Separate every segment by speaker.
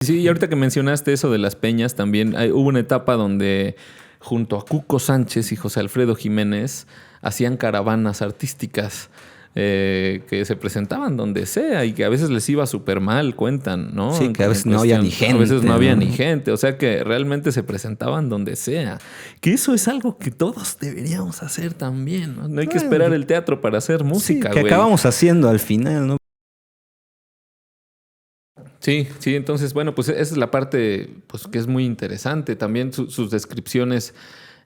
Speaker 1: Sí, y ahorita que mencionaste eso de las peñas, también hubo una etapa donde junto a Cuco Sánchez y José Alfredo Jiménez hacían caravanas artísticas que se presentaban donde sea y que a veces les iba súper mal, cuentan, ¿no?
Speaker 2: Sí, que a veces no había ni gente.
Speaker 1: A veces no había ni gente, o sea que realmente se presentaban donde sea. Que eso es algo que todos deberíamos hacer también, ¿no? No hay que esperar el teatro para hacer música,
Speaker 2: que
Speaker 1: güey.
Speaker 2: acabamos haciendo al final, ¿no?
Speaker 1: Sí, entonces, bueno, pues esa es la parte pues, que es muy interesante. También sus descripciones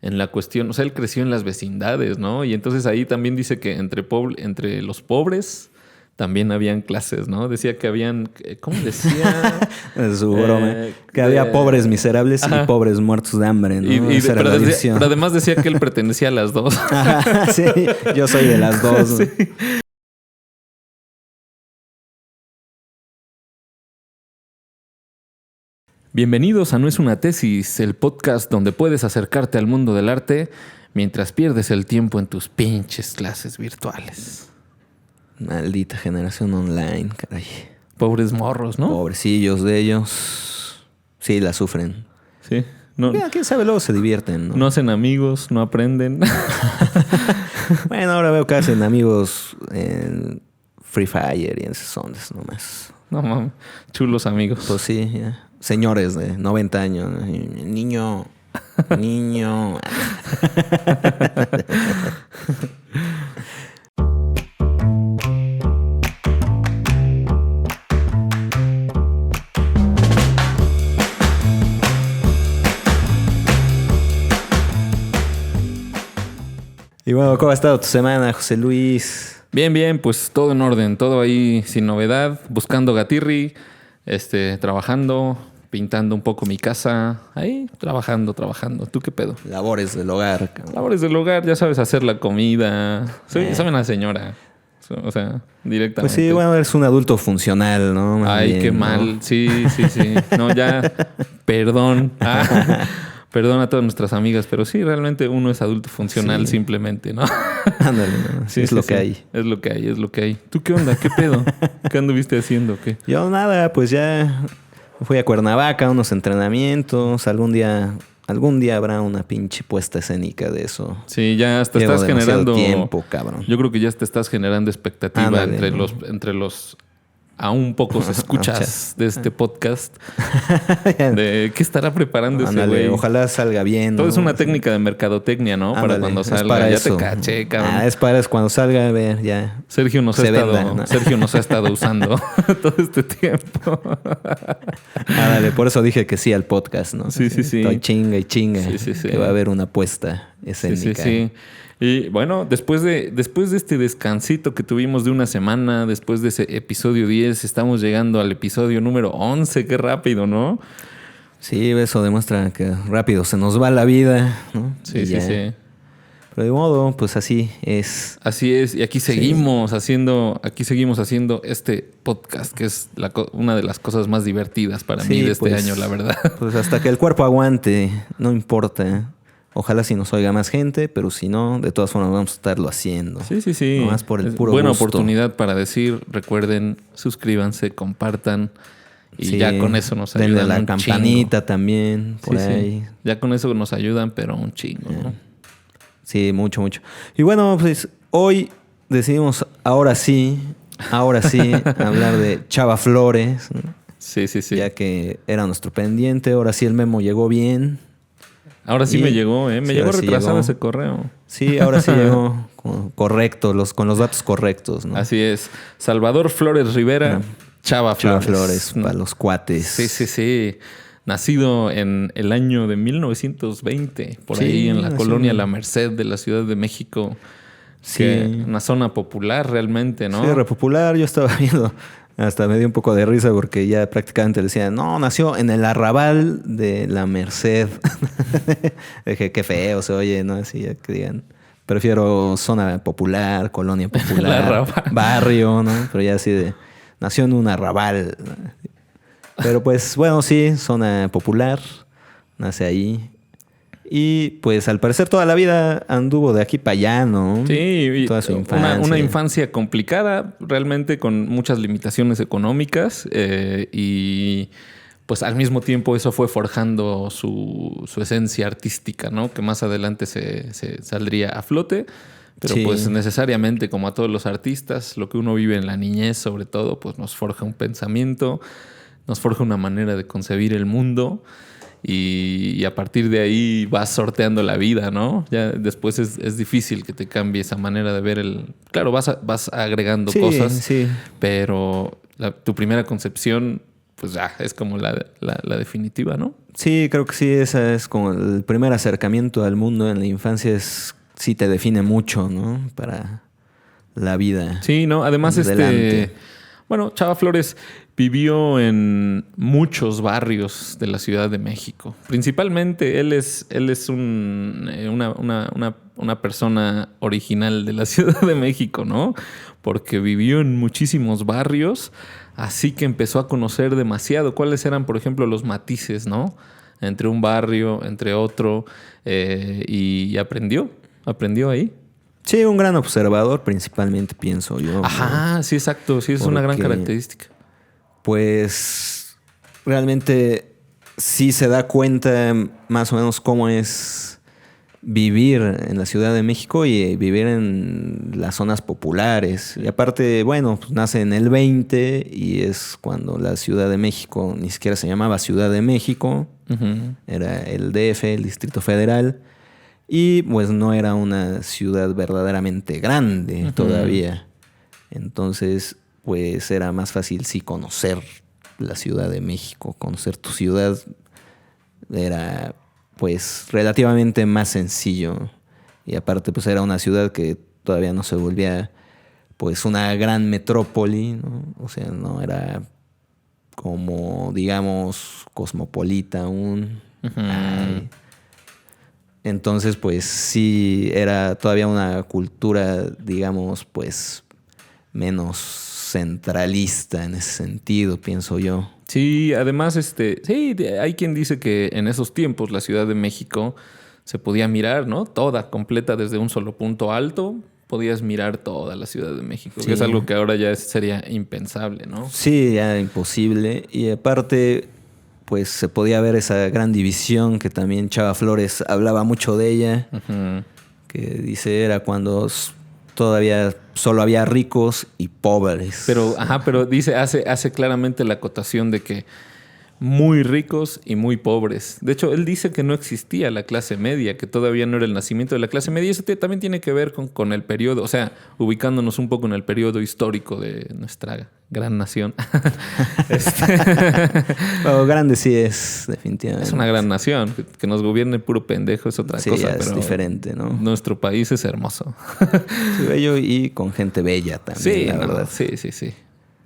Speaker 1: en la cuestión, o sea, él creció en las vecindades, ¿no? Y entonces ahí también dice que entre los pobres también habían clases, ¿no? Decía que habían, ¿cómo decía?
Speaker 2: Es su broma. Que había pobres miserables y pobres muertos de hambre, ¿no?
Speaker 1: Pero además decía que él pertenecía a las dos.
Speaker 2: Ajá, sí, yo soy de las dos. ¿no? Sí.
Speaker 1: Bienvenidos a No es una tesis, el podcast donde puedes acercarte al mundo del arte mientras pierdes el tiempo en tus pinches clases virtuales.
Speaker 2: Maldita generación online, caray.
Speaker 1: Pobres morros, ¿no?
Speaker 2: Pobrecillos de ellos. Sí, la sufren.
Speaker 1: Sí. No,
Speaker 2: quién sabe, luego se divierten, ¿no?
Speaker 1: No hacen amigos, no aprenden.
Speaker 2: Bueno, ahora veo que hacen amigos en Free Fire y en esas ondas nomás.
Speaker 1: No mames, chulos amigos.
Speaker 2: Pues sí, ya. Señores de 90 años. Niño. Y bueno, ¿cómo ha estado tu semana, José Luis?
Speaker 1: Bien, pues todo en orden, todo ahí sin novedad, buscando gatirri, trabajando, pintando un poco mi casa, ahí trabajando. ¿Tú qué pedo?
Speaker 2: Labores del hogar. Cabrón.
Speaker 1: Labores del hogar, ya sabes hacer la comida. Soy una señora, o sea, directamente.
Speaker 2: Pues sí, bueno, eres un adulto funcional, ¿no?
Speaker 1: Más Ay, bien, qué ¿no? Mal. Sí. No, ya, perdón. Perdón a todas nuestras amigas, pero sí, realmente uno es adulto funcional simplemente, ¿no?
Speaker 2: Ándale, ¿no? Sí, es lo que hay.
Speaker 1: Es lo que hay. ¿Tú qué onda? ¿Qué pedo? ¿Qué anduviste haciendo? ¿Qué?
Speaker 2: Yo nada, pues ya fui a Cuernavaca, unos entrenamientos. Algún día habrá una pinche puesta escénica de eso.
Speaker 1: Sí, ya hasta estás generando
Speaker 2: tiempo, cabrón.
Speaker 1: Yo creo que ya te estás generando expectativa. Ándale, entre los aún pocos escuchas de este podcast de qué estará preparando ese güey.
Speaker 2: Ojalá salga bien.
Speaker 1: Todo es una técnica de mercadotecnia, ¿no? Ándale, para cuando salga. Para ya eso. Te caché, cabrón.
Speaker 2: Es para eso. Cuando salga, a ver, ya.
Speaker 1: Sergio nos ha estado usando todo este tiempo.
Speaker 2: Ándale, por eso dije que sí al podcast, ¿no?
Speaker 1: Sí.
Speaker 2: Estoy chinga y chinga. Sí. Que va a haber una puesta escénica.
Speaker 1: Sí. Y bueno, después de este descansito que tuvimos de una semana, después de ese episodio 10, estamos llegando al episodio número 11. Qué rápido, ¿no?
Speaker 2: Sí, eso demuestra que rápido se nos va la vida, ¿no?
Speaker 1: Sí.
Speaker 2: Pero de modo, pues así es.
Speaker 1: Así es. Y aquí seguimos haciendo este podcast, que es una de las cosas más divertidas para mí de este año, la verdad.
Speaker 2: Pues hasta que el cuerpo aguante, no importa. Ojalá si nos oiga más gente, pero si no, de todas formas vamos a estarlo haciendo.
Speaker 1: Sí.
Speaker 2: Nomás por el puro
Speaker 1: buena
Speaker 2: gusto.
Speaker 1: Oportunidad para decir, recuerden, suscríbanse, compartan y ya con eso nos ayudan
Speaker 2: denle la campanita chingo. También, por ahí.
Speaker 1: Sí. Ya con eso nos ayudan, pero un chingo, ¿no?
Speaker 2: Sí, mucho. Y bueno, pues hoy decidimos ahora sí, hablar de Chava Flores, ¿no?
Speaker 1: Sí.
Speaker 2: Ya que era nuestro pendiente, ahora sí el memo llegó bien.
Speaker 1: Ahora sí me llegó, ¿eh? Me llegó retrasado ese correo.
Speaker 2: Sí, ahora sí llegó correcto, con los datos correctos, ¿no?
Speaker 1: Así es. Salvador Flores Rivera, Chava Flores.
Speaker 2: Para los cuates.
Speaker 1: Sí. Nacido en el año de 1920, por ahí en la colonia La Merced de la Ciudad de México. Sí. Una zona popular realmente, ¿no?
Speaker 2: Sí, repopular. Yo estaba viendo... Hasta me dio un poco de risa porque ya prácticamente le decían, no, nació en el arrabal de La Merced. Dije, qué feo se oye, ¿no? Así ya que digan, prefiero zona popular, colonia popular, barrio, ¿no? Pero ya así de, nació en un arrabal. Pero pues, bueno, sí, zona popular, nace ahí. Y pues al parecer toda la vida anduvo de aquí para allá, ¿no?
Speaker 1: Sí,
Speaker 2: toda su infancia.
Speaker 1: Una infancia complicada, realmente con muchas limitaciones económicas y pues al mismo tiempo eso fue forjando su esencia artística, ¿no? Que más adelante se saldría a flote. Pero
Speaker 2: Sí.
Speaker 1: pues necesariamente, como a todos los artistas, lo que uno vive en la niñez, sobre todo, pues nos forja un pensamiento, nos forja una manera de concebir el mundo y a partir de ahí vas sorteando la vida, ¿no? Ya después es difícil que te cambie esa manera de ver el... Claro, vas agregando
Speaker 2: Sí,
Speaker 1: cosas,
Speaker 2: sí.
Speaker 1: pero tu primera concepción, pues ya es como la definitiva, ¿no?
Speaker 2: Sí, creo que sí, esa es como el primer acercamiento al mundo en la infancia, sí te define mucho, ¿no? Para la vida.
Speaker 1: Sí, ¿no? Además,
Speaker 2: Adelante.
Speaker 1: bueno, Chava Flores vivió en muchos barrios de la Ciudad de México. Principalmente él es una persona original de la Ciudad de México, ¿no? Porque vivió en muchísimos barrios, así que empezó a conocer demasiado cuáles eran, por ejemplo, los matices, ¿no? Entre un barrio, entre otro, y aprendió ahí.
Speaker 2: Sí, un gran observador principalmente, pienso yo, ¿no?
Speaker 1: Ajá, sí, exacto. Sí, es una gran
Speaker 2: Porque,
Speaker 1: característica.
Speaker 2: pues, realmente sí se da cuenta más o menos cómo es vivir en la Ciudad de México y vivir en las zonas populares. Y aparte, bueno, pues nace en el 20 y es cuando la Ciudad de México ni siquiera se llamaba Ciudad de México,
Speaker 1: Ujú.
Speaker 2: era el DF, el Distrito Federal. Y pues no era una ciudad verdaderamente grande todavía. Entonces, pues era más fácil sí conocer la Ciudad de México. Conocer tu ciudad era pues relativamente más sencillo. Y aparte pues era una ciudad que todavía no se volvía pues una gran metrópoli, ¿no? O sea, no era como digamos cosmopolita aún.
Speaker 1: Ujú.
Speaker 2: Ay. Entonces, pues sí, era todavía una cultura, digamos, pues menos centralista en ese sentido, pienso yo.
Speaker 1: Sí, además, sí, hay quien dice que en esos tiempos la Ciudad de México se podía mirar, ¿no? Toda, completa, desde un solo punto alto, podías mirar toda la Ciudad de México,
Speaker 2: Sí.
Speaker 1: que es algo que ahora ya sería impensable, ¿no?
Speaker 2: Sí, ya imposible. Y aparte, pues se podía ver esa gran división que también Chava Flores hablaba mucho de ella,
Speaker 1: Ujú.
Speaker 2: que dice era cuando todavía solo había ricos y pobres.
Speaker 1: Pero dice, hace claramente la acotación de que muy ricos y muy pobres. De hecho, él dice que no existía la clase media, que todavía no era el nacimiento de la clase media. Y eso también tiene que ver con el periodo, o sea, ubicándonos un poco en el periodo histórico de nuestra gran nación.
Speaker 2: Bueno, grande sí es, definitivamente.
Speaker 1: Es una gran nación. Que nos gobierne puro pendejo es otra
Speaker 2: Sí,
Speaker 1: cosa,
Speaker 2: ya es
Speaker 1: pero
Speaker 2: diferente, ¿no?
Speaker 1: nuestro país es hermoso.
Speaker 2: Sí, bello y con gente bella también,
Speaker 1: Sí,
Speaker 2: la
Speaker 1: no,
Speaker 2: verdad.
Speaker 1: sí.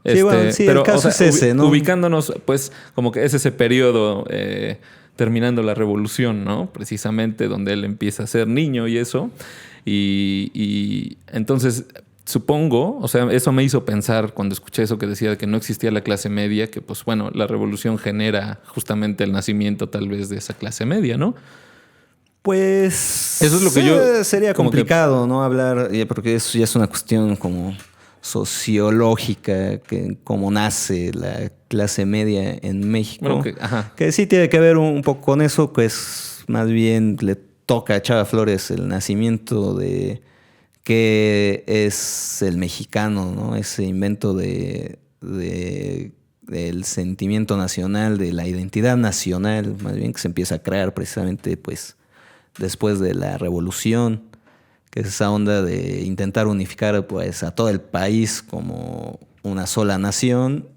Speaker 2: Sí, bueno, sí, el caso es ese, ¿no?
Speaker 1: Ubicándonos, pues, como que es ese periodo terminando la revolución, ¿no? Precisamente donde él empieza a ser niño y eso. Y entonces, supongo, o sea, eso me hizo pensar cuando escuché eso que decía que no existía la clase media, que pues bueno, la revolución genera justamente el nacimiento tal vez de esa clase media, ¿no?
Speaker 2: Pues
Speaker 1: Eso es lo que yo...
Speaker 2: sería
Speaker 1: como que-
Speaker 2: complicado, ¿no? Hablar, porque eso ya es una cuestión como sociológica, que cómo nace la clase media en México.
Speaker 1: Bueno, ajá.
Speaker 2: Que sí tiene que ver un poco con eso, pues más bien le toca a Chava Flores el nacimiento de qué es el mexicano, ¿no? Ese invento del sentimiento nacional, de la identidad nacional, más bien que se empieza a crear precisamente pues después de la revolución, que es esa onda de intentar unificar pues a todo el país como una sola nación,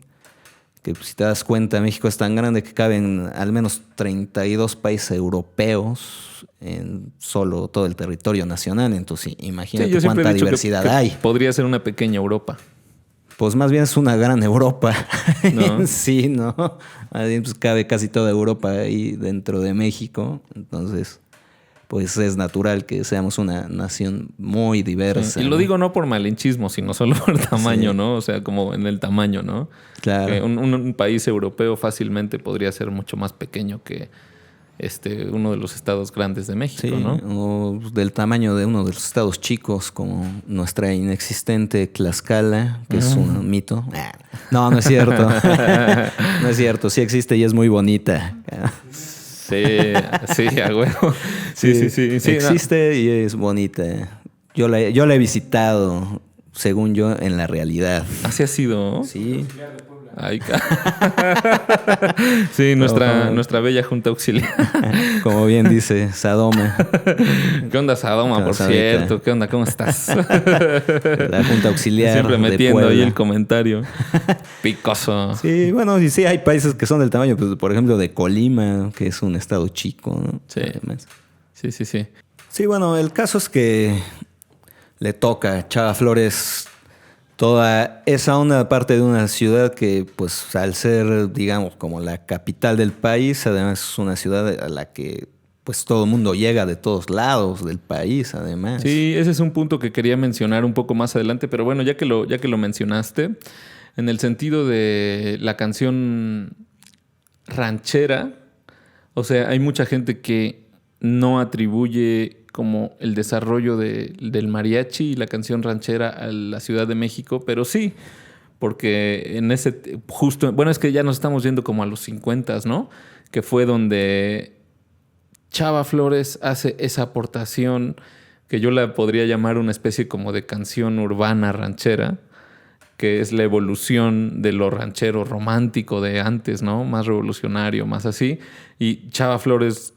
Speaker 2: que pues, si te das cuenta México es tan grande que caben al menos 32 países europeos en solo todo el territorio nacional, entonces imagínate
Speaker 1: Sí, yo siempre he
Speaker 2: cuánta
Speaker 1: dicho
Speaker 2: diversidad
Speaker 1: que
Speaker 2: hay.
Speaker 1: podría ser una pequeña Europa.
Speaker 2: Pues más bien es una gran Europa.
Speaker 1: ¿No?
Speaker 2: Sí, ¿no? Más bien pues cabe casi toda Europa ahí dentro de México. Entonces, pues es natural que seamos una nación muy diversa.
Speaker 1: Y lo
Speaker 2: ¿no?
Speaker 1: digo no por malinchismo, sino solo por tamaño,
Speaker 2: Sí.
Speaker 1: ¿no? O sea, como en el tamaño, ¿no?
Speaker 2: Claro.
Speaker 1: Que un país europeo fácilmente podría ser mucho más pequeño que uno de los estados grandes de México,
Speaker 2: Sí,
Speaker 1: ¿no?
Speaker 2: o del tamaño de uno de los estados chicos, como nuestra inexistente Tlaxcala, que es un mito. No, no es cierto. No es cierto, sí existe y es muy bonita.
Speaker 1: Sí, sí, a huevo. Sí,
Speaker 2: existe y es bonita. Yo la he visitado, según yo, en la realidad.
Speaker 1: Así ha sido.
Speaker 2: Sí.
Speaker 1: Ay, sí, nuestra bella junta auxiliar.
Speaker 2: Como bien dice Sadoma.
Speaker 1: ¿Qué onda, Sadoma, por cierto? ¿Qué onda? ¿Cómo estás?
Speaker 2: La junta auxiliar.
Speaker 1: Siempre metiendo ahí el comentario. Picoso.
Speaker 2: Sí, bueno, y sí hay países que son del tamaño, pues, por ejemplo, de Colima, que es un estado chico, ¿no?
Speaker 1: Sí. Además. Sí.
Speaker 2: Sí, bueno, el caso es que le toca a Chava Flores toda esa onda, parte de una ciudad que, pues, al ser, digamos, como la capital del país, además es una ciudad a la que, pues, todo el mundo llega de todos lados del país, además.
Speaker 1: Sí, ese es un punto que quería mencionar un poco más adelante, pero bueno, ya que lo mencionaste, en el sentido de la canción ranchera, o sea, hay mucha gente que no atribuye como el desarrollo del mariachi y la canción ranchera a la Ciudad de México, pero sí, porque en ese justo, bueno, es que ya nos estamos yendo como a los 50, ¿no? Que fue donde Chava Flores hace esa aportación que yo la podría llamar una especie como de canción urbana ranchera, que es la evolución de lo ranchero romántico de antes, ¿no? Más revolucionario, más así. Y Chava Flores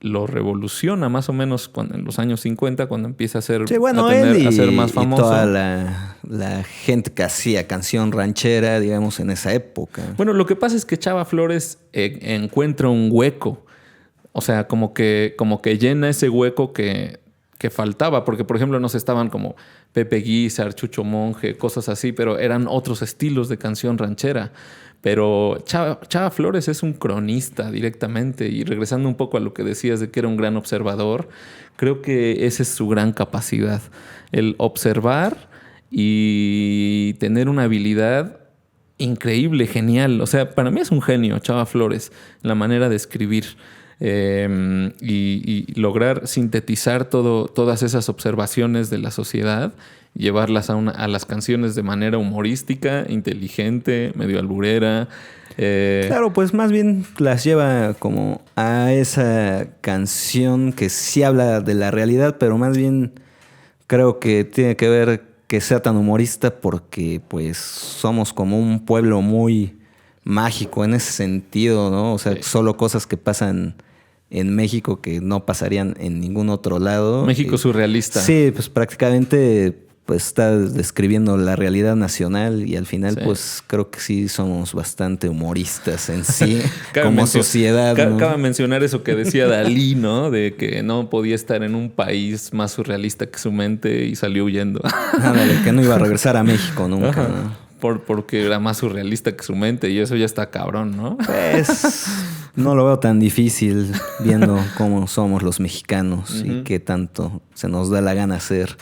Speaker 1: lo revoluciona más o menos en los años 50, cuando empieza a ser,
Speaker 2: sí, bueno,
Speaker 1: a ser más famoso.
Speaker 2: Y toda la gente que hacía canción ranchera, digamos, en esa época.
Speaker 1: Bueno, lo que pasa es que Chava Flores encuentra un hueco. O sea, como que llena ese hueco que faltaba. Porque, por ejemplo, nos estaban como Pepe Guizar, Chucho Monje, cosas así, pero eran otros estilos de canción ranchera. Pero Chava Flores es un cronista directamente. Y regresando un poco a lo que decías de que era un gran observador, creo que esa es su gran capacidad. El observar y tener una habilidad increíble, genial. O sea, para mí es un genio Chava Flores en la manera de escribir. Y lograr sintetizar todas esas observaciones de la sociedad, llevarlas a las canciones de manera humorística, inteligente, medio alburera.
Speaker 2: Claro, pues más bien las lleva como a esa canción que sí habla de la realidad, pero más bien creo que tiene que ver que sea tan humorista porque pues somos como un pueblo muy mágico en ese sentido, ¿no? O sea, sí, solo cosas que pasan en México que no pasarían en ningún otro lado.
Speaker 1: México surrealista.
Speaker 2: Sí, pues prácticamente pues está describiendo la realidad nacional y al final sí, pues creo que sí somos bastante humoristas en sí como sociedad. ¿No?
Speaker 1: Cabe mencionar eso que decía Dalí, ¿no? De que no podía estar en un país más surrealista que su mente y salió huyendo.
Speaker 2: Ándale, que no iba a regresar a México nunca, ¿no?
Speaker 1: Porque era más surrealista que su mente y eso ya está cabrón, ¿no?
Speaker 2: Pues no lo veo tan difícil viendo cómo somos los mexicanos y qué tanto se nos da la gana hacer.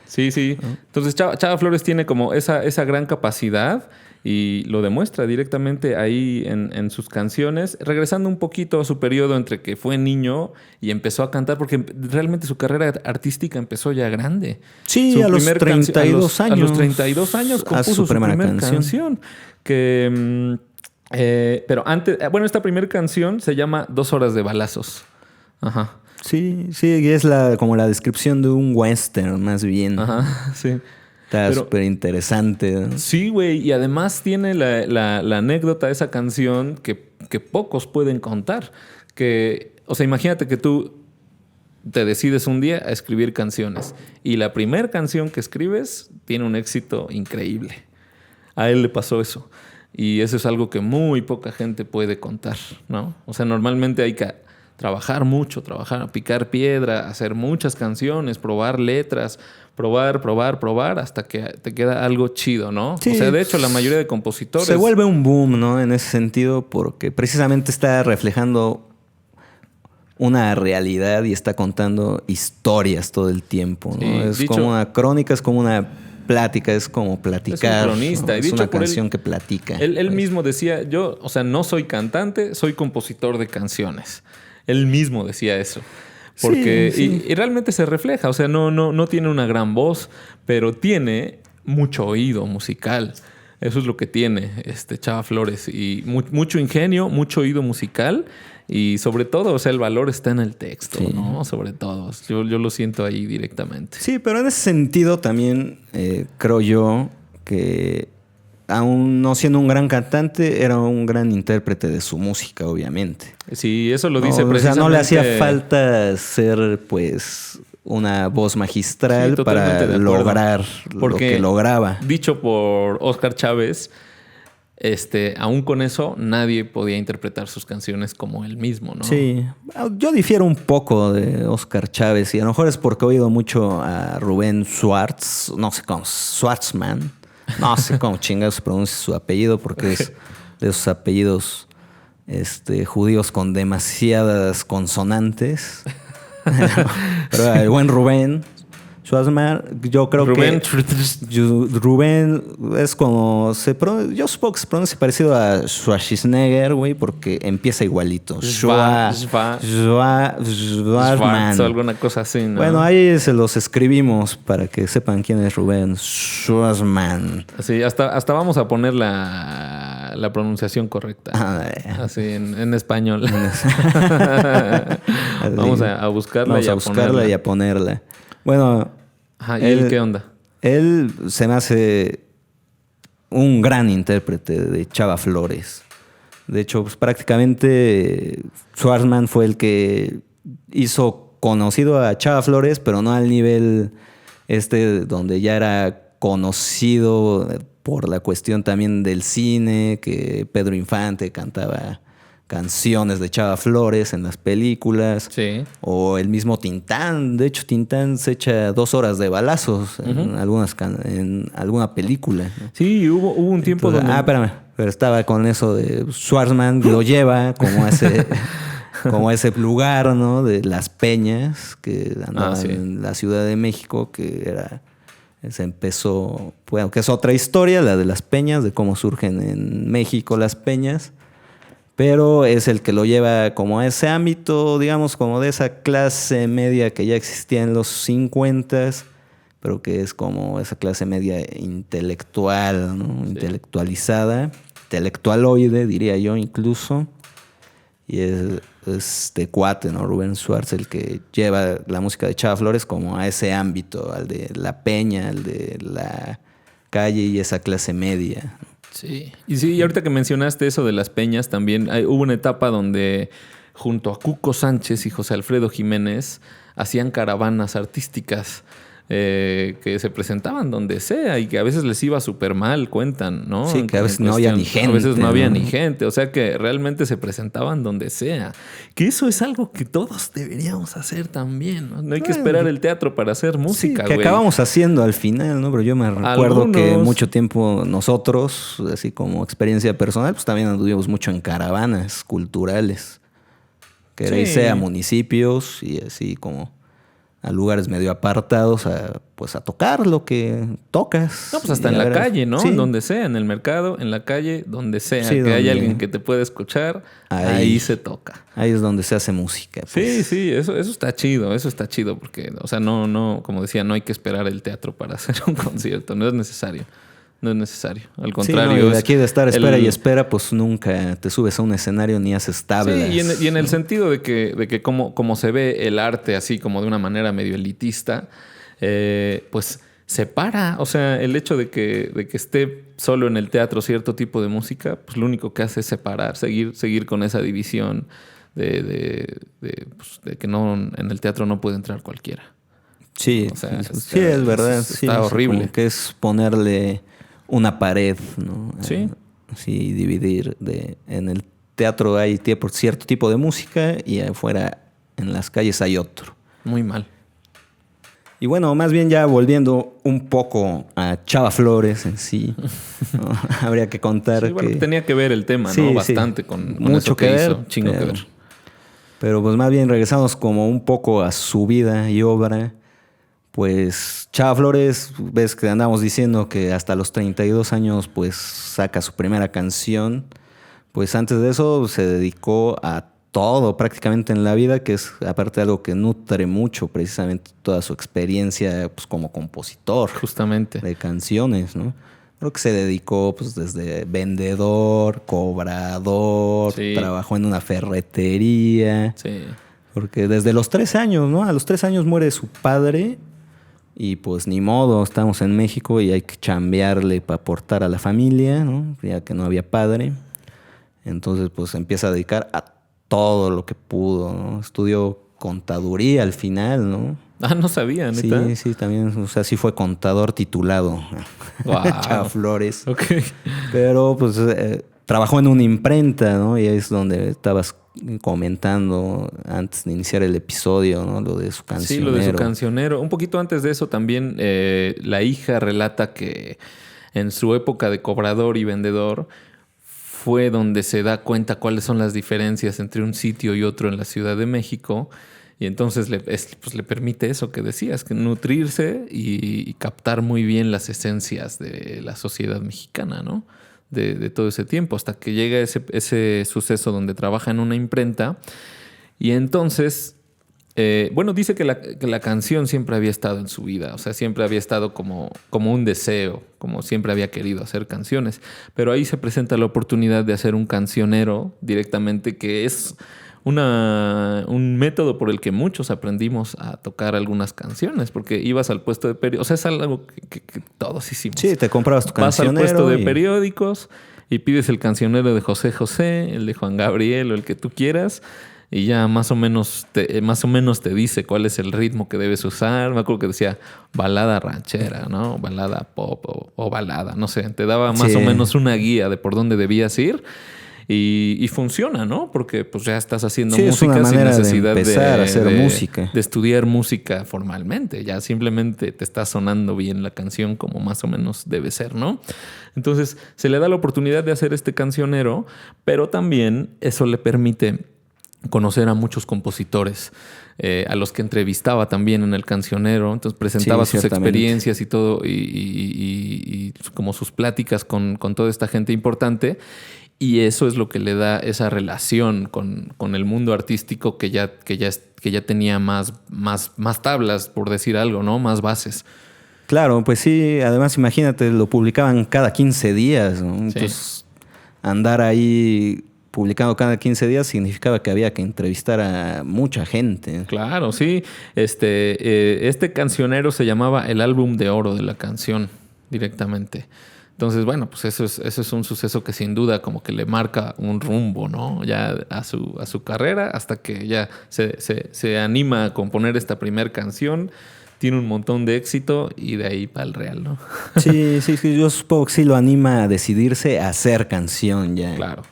Speaker 1: Sí. Entonces Chava Flores tiene como esa gran capacidad y lo demuestra directamente ahí en sus canciones, regresando un poquito a su periodo entre que fue niño y empezó a cantar, porque realmente su carrera artística empezó ya grande.
Speaker 2: Sí, a los 32 años.
Speaker 1: A los 32 años compuso su primera canción. Pero antes, esta primera canción se llama 2 horas de balazos. Ajá.
Speaker 2: Sí, es como la descripción de un western, más bien.
Speaker 1: Ajá, sí.
Speaker 2: Está súper interesante, ¿no?
Speaker 1: Sí, güey. Y además tiene la anécdota de esa canción que pocos pueden contar. O sea, imagínate que tú te decides un día a escribir canciones y la primera canción que escribes tiene un éxito increíble. A él le pasó eso. Y eso es algo que muy poca gente puede contar, ¿no? O sea, normalmente hay que trabajar mucho, picar piedra, hacer muchas canciones, probar letras, probar, hasta que te queda algo chido, ¿no? Sí. O sea, de hecho, la mayoría de compositores...
Speaker 2: Se vuelve un boom, ¿no? En ese sentido, porque precisamente está reflejando una realidad y está contando historias todo el tiempo, ¿no? Sí, como una crónica, es como una plática, es como platicar.
Speaker 1: Es un cronista.
Speaker 2: ¿no? Es una canción que platica.
Speaker 1: Él mismo decía, yo, o sea, no soy cantante, soy compositor de canciones. Él mismo decía eso. Porque,
Speaker 2: Sí.
Speaker 1: Y realmente se refleja, o sea, no tiene una gran voz, pero tiene mucho oído musical. Eso es lo que tiene Chava Flores. Y mucho ingenio, mucho oído musical. Y sobre todo, o sea, el valor está en el texto,
Speaker 2: Sí.
Speaker 1: ¿no? Sobre todo. Yo lo siento ahí directamente.
Speaker 2: Sí, pero en ese sentido también creo yo que aún no siendo un gran cantante, era un gran intérprete de su música, obviamente.
Speaker 1: Sí, eso lo
Speaker 2: No,
Speaker 1: dice
Speaker 2: o sea,
Speaker 1: precisamente.
Speaker 2: no le hacía falta ser, pues, una voz magistral
Speaker 1: Sí, totalmente
Speaker 2: para
Speaker 1: de acuerdo.
Speaker 2: lograr lo que lograba.
Speaker 1: Dicho por Óscar Chávez, aún con eso, nadie podía interpretar sus canciones como él mismo, ¿no?
Speaker 2: Sí, yo difiero un poco de Óscar Chávez y a lo mejor es porque he oído mucho a Rubén Schwartz, no sé cómo, Schwartzman, no sé cómo chingados se pronuncia su apellido porque es de esos apellidos judíos con demasiadas consonantes. Pero el buen Rubén Schwarzman, yo creo
Speaker 1: Rubén.
Speaker 2: Rubén es como yo supongo que se pronuncia parecido a Schwarzenegger, güey, porque empieza igualito.
Speaker 1: Schwartz
Speaker 2: Schwarzman.
Speaker 1: o alguna cosa así, ¿no?
Speaker 2: Bueno, ahí se los escribimos para que sepan quién es Rubén Schwarzman.
Speaker 1: Sí, hasta vamos a poner la pronunciación correcta. Así en español. Vamos a buscarla,
Speaker 2: Vamos a buscarla y a ponerla. Bueno,
Speaker 1: ajá, ¿y él qué onda?
Speaker 2: Él se me hace un gran intérprete de Chava Flores. De hecho, pues, prácticamente Schwarzman fue el que hizo conocido a Chava Flores, pero no al nivel donde ya era conocido por la cuestión también del cine, que Pedro Infante cantaba canciones de Chava Flores en las películas.
Speaker 1: Sí.
Speaker 2: O el mismo Tintán. De hecho, Tintán se echa 2 horas de balazos en alguna película, ¿no?
Speaker 1: Sí, hubo un tiempo donde...
Speaker 2: espérame. Pero estaba con eso de Schwarzman, lo lleva como a ese lugar, ¿no? De Las Peñas, que andaban en la Ciudad de México, se empezó, bueno, que es otra historia, la de Las Peñas, de cómo surgen en México las peñas. Pero es el que lo lleva como a ese ámbito, digamos, como de esa clase media que ya existía en los 50s, pero que es como esa clase media intelectual, ¿no? Sí. Intelectualizada, intelectualoide, diría yo incluso. Y es este cuate, ¿no? Rubén Schwartz, el que lleva la música de Chava Flores como a ese ámbito, al de la peña, al de la calle y esa clase media.
Speaker 1: Sí, y ahorita que mencionaste eso de las peñas, también hubo una etapa donde junto a Cuco Sánchez y José Alfredo Jiménez hacían caravanas artísticas que se presentaban donde sea y que a veces les iba súper mal, cuentan, ¿no?
Speaker 2: Sí, que a veces no había ni gente.
Speaker 1: A veces no había ni gente, o sea que realmente se presentaban donde sea. Que eso es algo que todos deberíamos hacer también, ¿no? No hay que esperar el teatro para hacer música,
Speaker 2: sí, que acabamos haciendo al final, ¿no? Pero yo me recuerdo que mucho tiempo nosotros, así como experiencia personal, pues también anduvimos mucho en caravanas culturales. Que era irse a municipios y así como a lugares medio apartados a tocar lo que tocas.
Speaker 1: No, pues hasta en la calle, ¿no? Sí. Donde sea, en el mercado, en la calle, donde sea. Sí, que haya alguien que te pueda escuchar, ahí se toca.
Speaker 2: Ahí es donde se hace música.
Speaker 1: Pues. Sí, eso está chido, porque, o sea, no, como decía, no hay que esperar el teatro para hacer un concierto, no es necesario. No es necesario. Al contrario.
Speaker 2: Sí, no, y de aquí de estar espera y espera, pues nunca te subes a un escenario ni haces tablas.
Speaker 1: Sí, y en el sentido de que como se ve el arte así como de una manera medio elitista, pues separa. O sea, el hecho de que esté solo en el teatro cierto tipo de música, pues lo único que hace es separar, seguir con esa división de que no en el teatro no puede entrar cualquiera.
Speaker 2: Sí, o sea, sí, es verdad.
Speaker 1: Está horrible.
Speaker 2: Como que es ponerle una pared, ¿no?
Speaker 1: Sí.
Speaker 2: Sí, dividir. En el teatro hay cierto tipo de música y afuera en las calles hay otro.
Speaker 1: Muy mal.
Speaker 2: Y bueno, más bien ya volviendo un poco a Chava Flores en sí, ¿no? Habría que contar
Speaker 1: que tenía que ver el tema, ¿no? Bastante con
Speaker 2: mucho
Speaker 1: eso
Speaker 2: que ver,
Speaker 1: hizo. Chingo que ver.
Speaker 2: Pero pues más bien regresamos como un poco a su vida y obra. Pues Chava Flores, ves que andamos diciendo que hasta los 32 años pues saca su primera canción. Pues antes de eso se dedicó a todo prácticamente en la vida, que es aparte algo que nutre mucho precisamente toda su experiencia pues, como compositor
Speaker 1: Justamente.
Speaker 2: de canciones, ¿no? Creo que se dedicó pues desde vendedor, cobrador,
Speaker 1: Sí.
Speaker 2: trabajó en una ferretería,
Speaker 1: Sí.
Speaker 2: porque desde los 3 años, ¿no? A los 3 años muere su padre y pues ni modo, estamos en México y hay que chambearle para aportar a la familia, ¿no? Ya que no había padre. Entonces pues se empieza a dedicar a todo lo que pudo, ¿no? Estudió contaduría al final, ¿no?
Speaker 1: Ah, no sabía, neta.
Speaker 2: Sí, sí, también, o sea, sí fue contador titulado.
Speaker 1: Wow.
Speaker 2: Chava Flores.
Speaker 1: Ok.
Speaker 2: Pero pues trabajó en una imprenta, ¿no? Y ahí es donde estabas comentando antes de iniciar el episodio, ¿no? Lo de su
Speaker 1: Sí,
Speaker 2: cancionero.
Speaker 1: lo de su cancionero. Un poquito antes de eso también la hija relata que en su época de cobrador y vendedor fue donde se da cuenta cuáles son las diferencias entre un sitio y otro en la Ciudad de México. Y entonces pues le permite eso que decías, que nutrirse y captar muy bien las esencias de la sociedad mexicana, ¿no? De todo ese tiempo, hasta que llega ese suceso donde trabaja en una imprenta. Y entonces, bueno, dice que la canción siempre había estado en su vida, o sea, siempre había estado como un deseo, como siempre había querido hacer canciones. Pero ahí se presenta la oportunidad de hacer un cancionero directamente, que es un método por el que muchos aprendimos a tocar algunas canciones, porque ibas al puesto de periódicos, o sea, es algo que todos hicimos.
Speaker 2: Sí, te comprabas tu
Speaker 1: Vas al
Speaker 2: cancionero.
Speaker 1: puesto de periódicos y pides el cancionero de José José, el de Juan Gabriel o el que tú quieras, y ya más o menos te dice cuál es el ritmo que debes usar. Me acuerdo que decía balada ranchera, ¿no? Balada pop o balada, no sé. Te daba más
Speaker 2: Sí.
Speaker 1: o menos una guía de por dónde debías ir. Y funciona, ¿no? Porque pues ya estás haciendo
Speaker 2: Sí, es
Speaker 1: música
Speaker 2: una
Speaker 1: sin
Speaker 2: manera de
Speaker 1: necesidad
Speaker 2: empezar a hacer música.
Speaker 1: de estudiar música formalmente. Ya simplemente te está sonando bien la canción como más o menos debe ser, ¿no? Entonces se le da la oportunidad de hacer este cancionero, pero también eso le permite conocer a muchos compositores, a los que entrevistaba también en el cancionero. Entonces presentaba
Speaker 2: Sí,
Speaker 1: sus
Speaker 2: ciertamente.
Speaker 1: experiencias y todo, y como sus pláticas con toda esta gente importante. Y eso es lo que le da esa relación con el mundo artístico que ya tenía más tablas, por decir algo, ¿no? Más bases.
Speaker 2: Claro, pues sí, además imagínate, lo publicaban cada 15 días, ¿no? Entonces, andar ahí publicando cada 15 días significaba que había que entrevistar a mucha gente.
Speaker 1: Claro, sí. Este cancionero se llamaba El Álbum de Oro de la Canción, directamente. Entonces, bueno, pues eso es un suceso que sin duda como que le marca un rumbo, ¿no? Ya a su carrera, hasta que ya se anima a componer esta primera canción, tiene un montón de éxito y de ahí para el real, ¿no?
Speaker 2: Sí, yo supongo que sí lo anima a decidirse a hacer canción ya.
Speaker 1: Claro.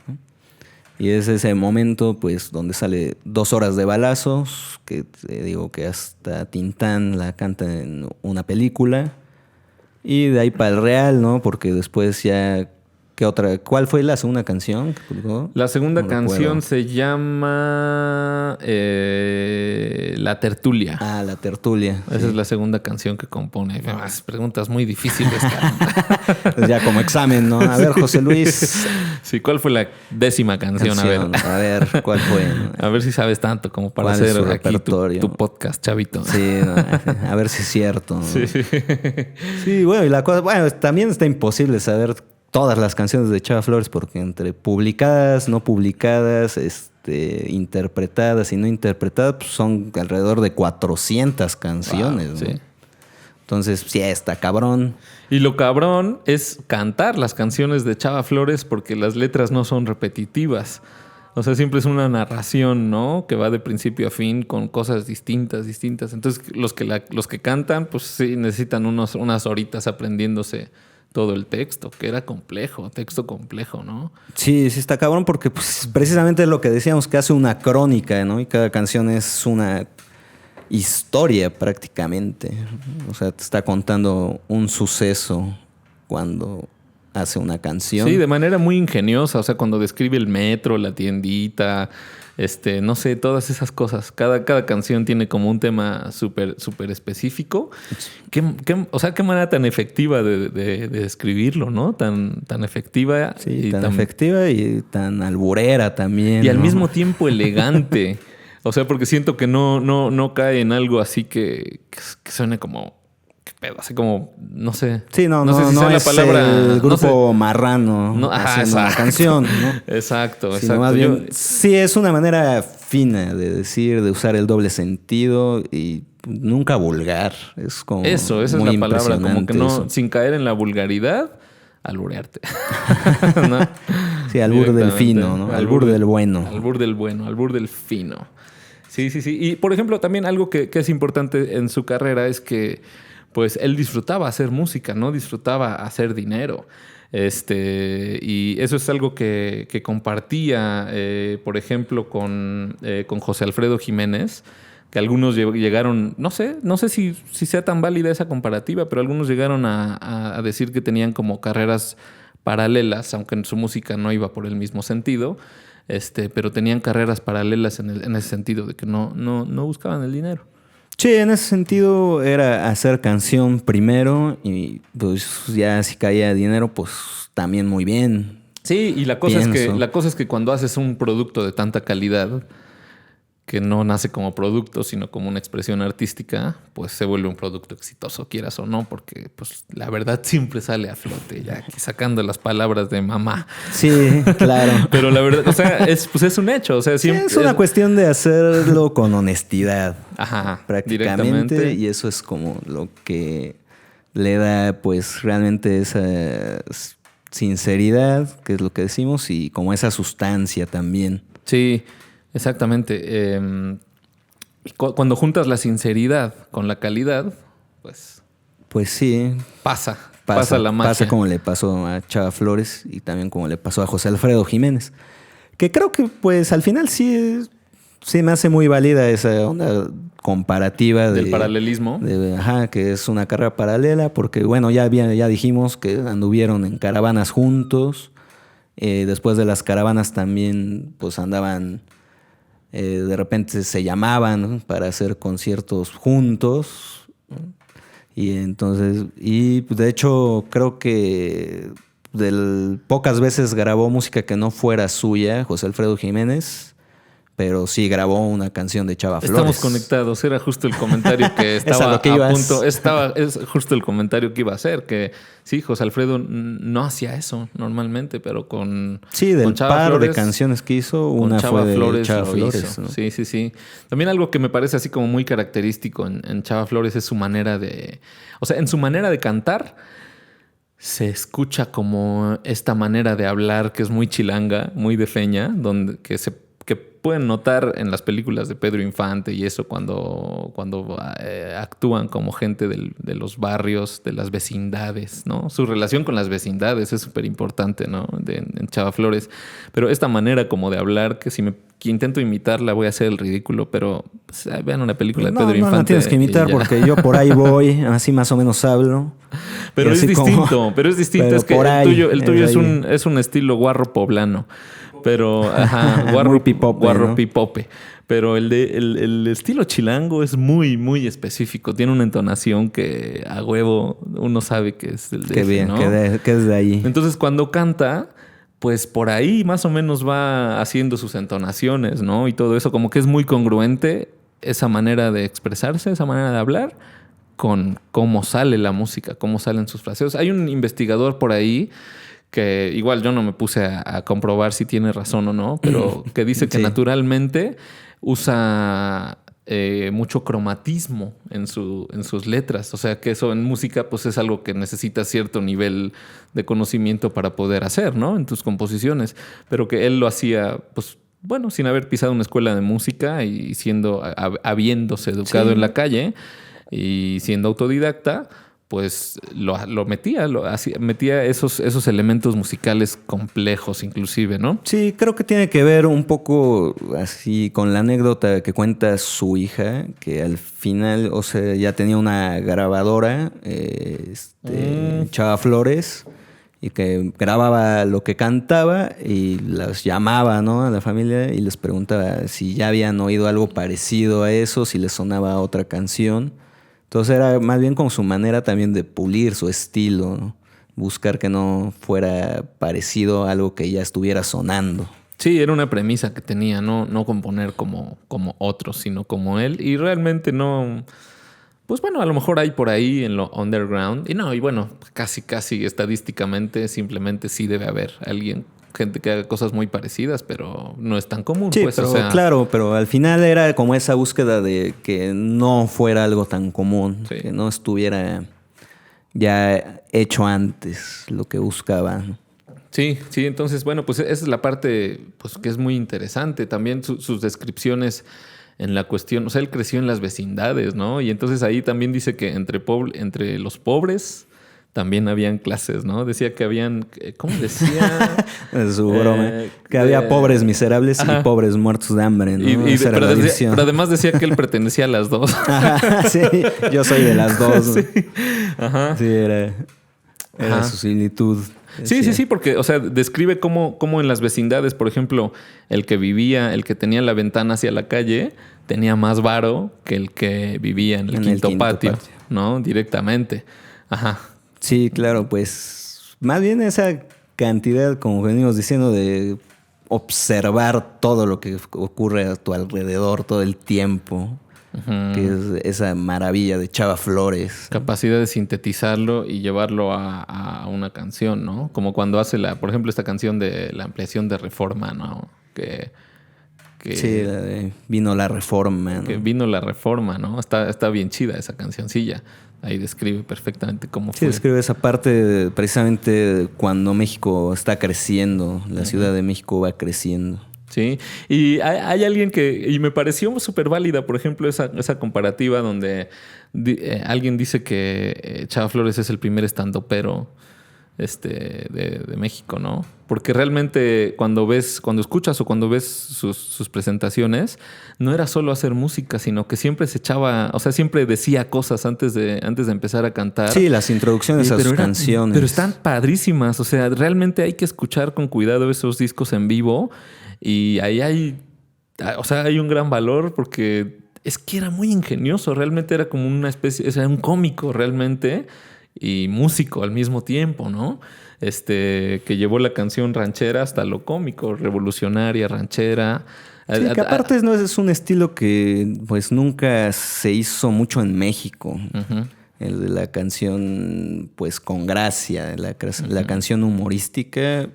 Speaker 2: Y es ese momento, pues, donde sale 2 horas de balazos, que te digo que hasta Tintán la canta en una película. Y de ahí para el real, ¿no? Porque después ya... ¿Qué otra? ¿Cuál fue la segunda canción que publicó?
Speaker 1: La segunda
Speaker 2: No
Speaker 1: canción
Speaker 2: recuerdo.
Speaker 1: se llama La Tertulia.
Speaker 2: Ah, La Tertulia.
Speaker 1: Esa es la segunda canción que compone. Más preguntas muy difíciles,
Speaker 2: Pues ya como examen, ¿no? A ver, José Luis.
Speaker 1: Sí, ¿cuál fue la 10ª canción?
Speaker 2: A ver, ¿cuál fue?
Speaker 1: A ver si sabes tanto como para
Speaker 2: ¿Cuál es
Speaker 1: hacer
Speaker 2: su
Speaker 1: aquí
Speaker 2: repertorio?
Speaker 1: tu podcast, chavito.
Speaker 2: Sí, no, a ver si es cierto, ¿no?
Speaker 1: Sí.
Speaker 2: Sí, bueno, y la cosa, bueno, también está imposible saber todas las canciones de Chava Flores porque entre publicadas, no publicadas, interpretadas y no interpretadas, pues son alrededor de 400 canciones,
Speaker 1: Wow,
Speaker 2: ¿no?
Speaker 1: sí.
Speaker 2: Entonces, sí, está cabrón.
Speaker 1: Y lo cabrón es cantar las canciones de Chava Flores porque las letras no son repetitivas. O sea, siempre es una narración, ¿no? Que va de principio a fin con cosas distintas. Entonces, los que cantan, pues sí, necesitan unas horitas aprendiéndose todo el texto, que era texto complejo, ¿no?
Speaker 2: Sí, sí está cabrón porque pues, precisamente es lo que decíamos, que hace una crónica, ¿no? Y cada canción es una historia prácticamente. O sea, te está contando un suceso cuando hace una canción.
Speaker 1: Sí, de manera muy ingeniosa. O sea, cuando describe el metro, la tiendita, no sé, todas esas cosas. Cada canción tiene como un tema súper específico. O sea, qué manera tan efectiva de describirlo, ¿no? Tan efectiva.
Speaker 2: Sí, tan efectiva y tan alburera también.
Speaker 1: Y al mismo tiempo elegante. O sea, porque siento que no cae en algo así que suene como... ¿Qué pedo? Así como... No sé.
Speaker 2: Sí, no
Speaker 1: sé si sea
Speaker 2: es
Speaker 1: la palabra...
Speaker 2: el grupo
Speaker 1: no sé.
Speaker 2: Marrano haciendo una canción, ¿no?
Speaker 1: Exacto.
Speaker 2: Más bien, sí, es una manera fina de decir, de usar el doble sentido y nunca vulgar. Es como
Speaker 1: esa es la palabra. Como que no... Sin caer en la vulgaridad, alburearte.
Speaker 2: ¿No? Sí, albur del fino, ¿no? Albur del bueno.
Speaker 1: Albur del bueno, albur del fino. Sí. Y, por ejemplo, también algo que es importante en su carrera es que, pues, él disfrutaba hacer música, ¿no? Disfrutaba hacer dinero. Y eso es algo que compartía, por ejemplo, con José Alfredo Jiménez, que algunos llegaron, no sé si sea tan válida esa comparativa, pero algunos llegaron a decir que tenían como carreras paralelas, aunque en su música no iba por el mismo sentido, pero tenían carreras paralelas en ese sentido, de que no buscaban el dinero.
Speaker 2: Sí, en ese sentido era hacer canción primero y pues ya si caía dinero, pues también muy bien.
Speaker 1: Sí, y la cosa es que cuando haces un producto de tanta calidad, que no nace como producto, sino como una expresión artística, pues se vuelve un producto exitoso, quieras o no, porque pues la verdad siempre sale a flote, ya aquí sacando las palabras de mamá.
Speaker 2: Sí, claro.
Speaker 1: Pero la verdad, o sea, es un hecho. O sea, siempre
Speaker 2: es una cuestión de hacerlo con honestidad.
Speaker 1: Ajá,
Speaker 2: prácticamente. Y eso es como lo que le da, pues, realmente esa sinceridad, que es lo que decimos, y como esa sustancia también.
Speaker 1: Sí. Exactamente. Cuando juntas la sinceridad con la calidad, pues...
Speaker 2: Pues sí.
Speaker 1: Pasa la magia.
Speaker 2: Pasa como le pasó a Chava Flores y también como le pasó a José Alfredo Jiménez. Que creo que pues al final sí me hace muy válida esa onda comparativa.
Speaker 1: Del paralelismo.
Speaker 2: Que es una carrera paralela porque bueno, ya dijimos que anduvieron en caravanas juntos. Después de las caravanas también pues andaban... de repente se llamaban, ¿no?, para hacer conciertos juntos. Y entonces, de hecho, creo que pocas veces grabó música que no fuera suya, José Alfredo Jiménez, pero sí grabó una canción de Chava Flores.
Speaker 1: Estamos conectados, era justo el comentario que estaba a punto. Es justo el comentario que iba a hacer, que sí, José Alfredo no hacía eso normalmente, pero con Chava
Speaker 2: par
Speaker 1: Flores,
Speaker 2: de canciones que hizo, una fue de Chava Flores, ¿no?
Speaker 1: Sí. También algo que me parece así como muy característico en Chava Flores es su manera de... O sea, en su manera de cantar se escucha como esta manera de hablar que es muy chilanga, muy de feña, que pueden notar en las películas de Pedro Infante y eso cuando actúan como gente de los barrios, de las vecindades, ¿no? Su relación con las vecindades es súper importante, ¿no? En Chava Flores. Pero esta manera como de hablar, que que intento imitarla voy a hacer el ridículo, pero pues, vean una película de Pedro Infante.
Speaker 2: No tienes que imitar porque yo por ahí voy, así más o menos hablo.
Speaker 1: Pero es distinto, es que el tuyo es un estilo guarro poblano. Pero, guarro pipope. Pero el estilo chilango es muy, muy específico. Tiene una entonación que a huevo uno sabe que es del DF,
Speaker 2: Qué bien,
Speaker 1: ¿no?
Speaker 2: que es de ahí.
Speaker 1: Entonces, cuando canta, pues por ahí más o menos va haciendo sus entonaciones, ¿no? Y todo eso, como que es muy congruente esa manera de expresarse, esa manera de hablar, con cómo sale la música, cómo salen sus fraseos. Hay un investigador por ahí que igual yo no me puse a comprobar si tiene razón o no, pero que dice que naturalmente usa mucho cromatismo en sus letras. O sea, que eso en música pues es algo que necesita cierto nivel de conocimiento para poder hacer, ¿no? En tus composiciones. Pero que él lo hacía, pues, bueno, sin haber pisado una escuela de música y habiéndose educado en la calle y siendo autodidacta, pues lo metía esos elementos musicales complejos inclusive, ¿no?
Speaker 2: Sí, creo que tiene que ver un poco así con la anécdota que cuenta su hija, que al final, o sea, ya tenía una grabadora, Chava Flores, y que grababa lo que cantaba y las llamaba, ¿no?, a la familia y les preguntaba si ya habían oído algo parecido a eso, si les sonaba otra canción. Entonces era más bien como su manera también de pulir su estilo, ¿no? Buscar que no fuera parecido a algo que ya estuviera sonando.
Speaker 1: Sí, era una premisa que tenía, no componer como otros, sino como él. Y realmente no. Pues bueno, a lo mejor hay por ahí en lo underground. Y bueno, casi estadísticamente simplemente sí debe haber gente que haga cosas muy parecidas, pero no es tan común.
Speaker 2: Sí,
Speaker 1: pues,
Speaker 2: pero
Speaker 1: o sea,
Speaker 2: claro, pero al final era como esa búsqueda de que no fuera algo tan común,
Speaker 1: sí.
Speaker 2: que no estuviera ya hecho antes lo que buscaba, ¿no?
Speaker 1: Sí, entonces, bueno, pues esa es la parte pues, que es muy interesante. También sus descripciones en la cuestión, o sea, él creció en las vecindades, ¿no? Y entonces ahí también dice que entre los pobres también habían clases, ¿no? Decía que habían, ¿cómo decía?
Speaker 2: Es su broma. Que había pobres miserables y pobres muertos de hambre, ¿no? Esa era la división.
Speaker 1: Pero además decía que él pertenecía a las dos.
Speaker 2: Ajá, sí, yo soy de las dos, ¿no?
Speaker 1: Sí. Ajá.
Speaker 2: Sí, era su similitud.
Speaker 1: Sí, porque, o sea, describe cómo en las vecindades, por ejemplo, el que tenía la ventana hacia la calle, tenía más varo que el que vivía en el quinto patio, ¿no? Directamente. Ajá.
Speaker 2: Sí, claro, pues más bien esa cantidad, como venimos diciendo, de observar todo lo que ocurre a tu alrededor todo el tiempo. Que es esa maravilla de Chava Flores.
Speaker 1: Capacidad de sintetizarlo y llevarlo a una canción, ¿no? Como cuando hace por ejemplo, esta canción de la ampliación de Reforma, ¿no?
Speaker 2: Sí, vino la Reforma, ¿no?
Speaker 1: Que vino la Reforma, ¿no? Está bien chida esa cancioncilla. Ahí describe perfectamente cómo fue.
Speaker 2: Sí, describe esa parte precisamente cuando México está creciendo, la Ciudad de México va creciendo.
Speaker 1: Sí, y hay alguien y me pareció súper válida, por ejemplo, esa comparativa donde alguien dice que Chava Flores es el primer estandopero de México, ¿no? Porque realmente cuando escuchas o cuando ves sus presentaciones, no era solo hacer música, sino que siempre se echaba, o sea, siempre decía cosas antes de empezar a cantar.
Speaker 2: Sí, las introducciones a sus canciones.
Speaker 1: Pero están padrísimas, o sea, realmente hay que escuchar con cuidado esos discos en vivo. Y ahí hay un gran valor porque es que era muy ingenioso. Realmente era como una especie, era un cómico realmente y músico al mismo tiempo, ¿no? Que llevó la canción ranchera hasta lo cómico, revolucionaria, ranchera.
Speaker 2: Sí, que aparte es un estilo que pues nunca se hizo mucho en México. Uh-huh. El de la canción pues con gracia, la canción humorística.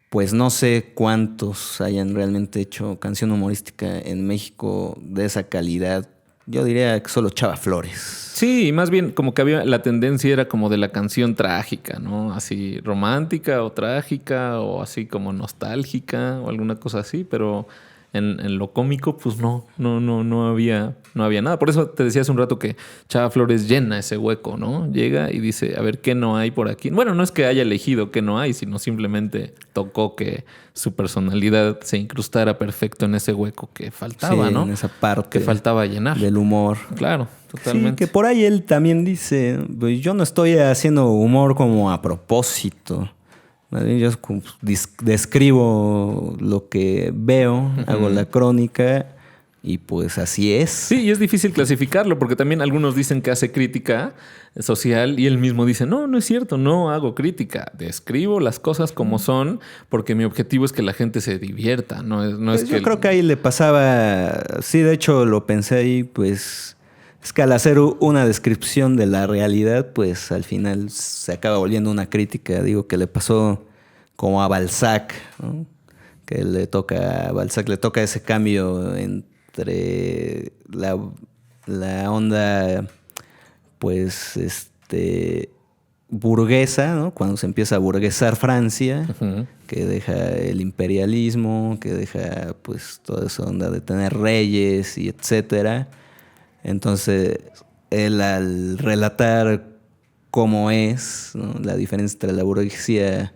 Speaker 2: Pues no sé cuántos hayan realmente hecho canción humorística en México de esa calidad. Yo diría que solo Chava Flores.
Speaker 1: Sí, más bien como que había la tendencia era como de la canción trágica, ¿no? Así romántica o trágica o así como nostálgica o alguna cosa así, pero en lo cómico pues no había nada. Por eso te decía hace un rato que Chava Flores llena ese hueco, ¿no? Llega y dice, a ver, ¿qué no hay por aquí? Bueno, no es que haya elegido qué no hay, sino simplemente tocó que su personalidad se incrustara perfecto en ese hueco que faltaba,
Speaker 2: sí,
Speaker 1: ¿no?
Speaker 2: En esa parte
Speaker 1: que faltaba llenar.
Speaker 2: Del humor.
Speaker 1: Claro, totalmente.
Speaker 2: Sí, que por ahí él también dice, pues yo no estoy haciendo humor como a propósito. Yo describo lo que veo, uh-huh. Hago la crónica y pues así es.
Speaker 1: Sí, y es difícil clasificarlo porque también algunos dicen que hace crítica social y él mismo dice, no es cierto, no hago crítica. Describo las cosas como son porque mi objetivo es que la gente se divierta. No
Speaker 2: pues
Speaker 1: es
Speaker 2: yo creo que ahí le pasaba, sí, de hecho lo pensé ahí, pues es que al hacer una descripción de la realidad, pues al final se acaba volviendo una crítica. Digo que le pasó como a Balzac, ¿no? Que a Balzac le toca ese cambio entre la onda, pues, burguesa, ¿no? Cuando se empieza a burguesar Francia, uh-huh. Que deja el imperialismo, que deja, pues, toda esa onda de tener reyes y etcétera. Entonces, él al relatar cómo es, ¿no? La diferencia entre la burguesía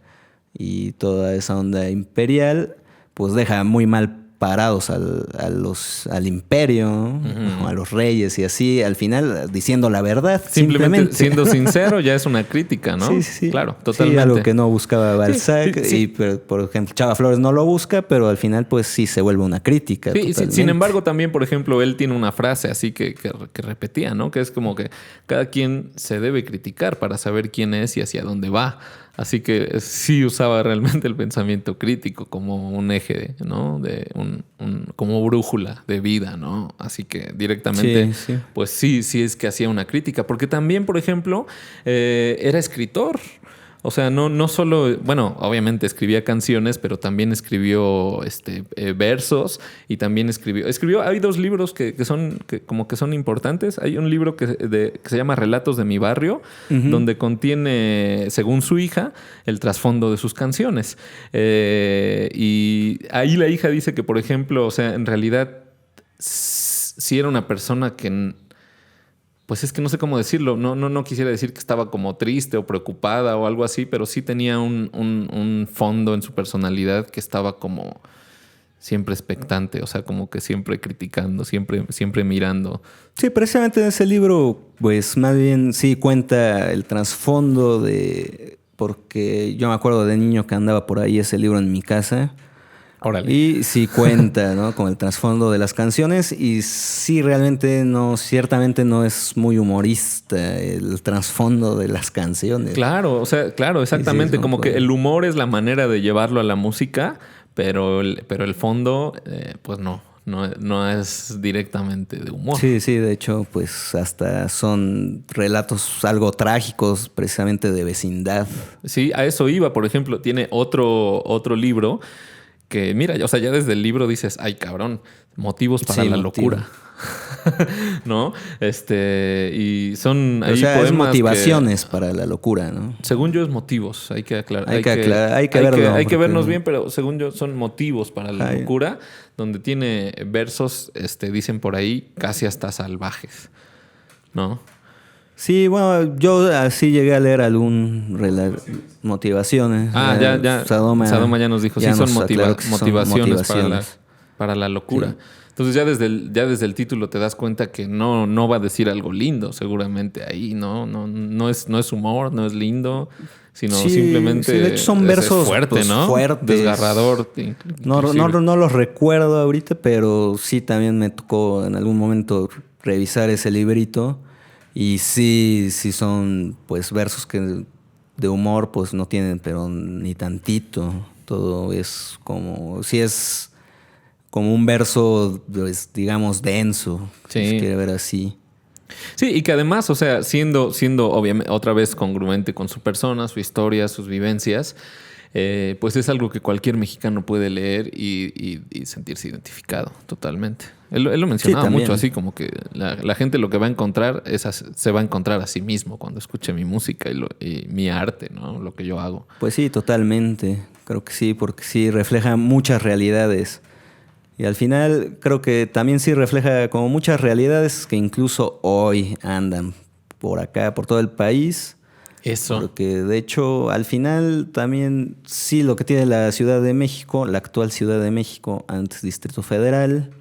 Speaker 2: y toda esa onda imperial, pues deja muy mal parados al imperio, ¿no? A los reyes y así, al final diciendo la verdad.
Speaker 1: Simplemente siendo sincero ya es una crítica, ¿no?
Speaker 2: Sí.
Speaker 1: Claro, totalmente.
Speaker 2: Sí, algo que no buscaba Balzac.
Speaker 1: Sí.
Speaker 2: Y, por ejemplo, Chava Flores no lo busca, pero al final pues sí se vuelve una crítica.
Speaker 1: Sí, sin embargo, también, por ejemplo, él tiene una frase así que repetía, ¿no? Que es como que cada quien se debe criticar para saber quién es y hacia dónde va. Así que sí usaba realmente el pensamiento crítico como un eje, ¿no? Como brújula de vida, ¿no? Así que directamente, pues sí es que hacía una crítica. Porque también, por ejemplo, era escritor. O sea, no solo, bueno, obviamente escribía canciones, pero también escribió versos y también escribió, hay 2 libros que son importantes. Hay un libro que se llama Relatos de mi barrio, donde contiene, según su hija, el trasfondo de sus canciones. Y ahí la hija dice que, por ejemplo, o sea, en realidad sí era una persona que... Pues es que no sé cómo decirlo. No quisiera decir que estaba como triste o preocupada o algo así, pero sí tenía un fondo en su personalidad que estaba como siempre expectante, o sea, como que siempre criticando, siempre mirando.
Speaker 2: Sí, precisamente en ese libro, pues más bien sí cuenta el trasfondo porque yo me acuerdo de niño que andaba por ahí ese libro en mi casa.
Speaker 1: Órale.
Speaker 2: Y sí cuenta, ¿no? Con el trasfondo de las canciones y sí realmente ciertamente no es muy humorista el trasfondo de las canciones.
Speaker 1: Claro, o sea, claro, exactamente.
Speaker 2: Sí,
Speaker 1: como que el humor es la manera de llevarlo a la música, pero el fondo, pues no es directamente de humor.
Speaker 2: Sí, de hecho, pues hasta son relatos algo trágicos, precisamente de vecindad.
Speaker 1: Sí, a eso iba. Por ejemplo, tiene otro libro que, mira, o sea, ya desde el libro dices, ay, cabrón, motivos para la locura. ¿No? Y son ahí poemas,
Speaker 2: es motivaciones para la locura, ¿no?
Speaker 1: Según yo es motivos, hay que aclarar.
Speaker 2: Hay que
Speaker 1: vernos bien, pero según yo son motivos para la locura, donde tiene versos, dicen por ahí, casi hasta salvajes, ¿no?
Speaker 2: Sí, bueno, yo así llegué a leer motivaciones.
Speaker 1: Ya. Sadoma ya nos dijo, sí, son motivaciones para la locura. Sí. Entonces ya desde el título te das cuenta que no va a decir algo lindo, seguramente ahí, no es humor, no es lindo, sino simplemente
Speaker 2: de hecho son versos
Speaker 1: fuerte, pues, ¿no?
Speaker 2: Fuertes.
Speaker 1: Desgarrador.
Speaker 2: No los recuerdo ahorita, pero sí también me tocó en algún momento revisar ese librito. Y sí son pues versos que de humor pues no tienen, pero ni tantito. Todo es como... Sí es como un verso, pues, digamos, denso.
Speaker 1: Sí.
Speaker 2: Si se quiere ver así.
Speaker 1: Sí, y que además, o sea, siendo obviamente otra vez congruente con su persona, su historia, sus vivencias, pues es algo que cualquier mexicano puede leer y sentirse identificado totalmente. Él lo mencionaba mucho, así como que la gente lo que va a encontrar se va a encontrar a sí mismo cuando escuche mi música y mi arte, ¿no? Lo que yo hago.
Speaker 2: Pues sí, totalmente. Creo que sí, porque sí refleja muchas realidades. Y al final creo que también sí refleja como muchas realidades que incluso hoy andan por acá, por todo el país.
Speaker 1: Eso.
Speaker 2: Porque de hecho al final también sí lo que tiene la Ciudad de México, la actual Ciudad de México, antes Distrito Federal,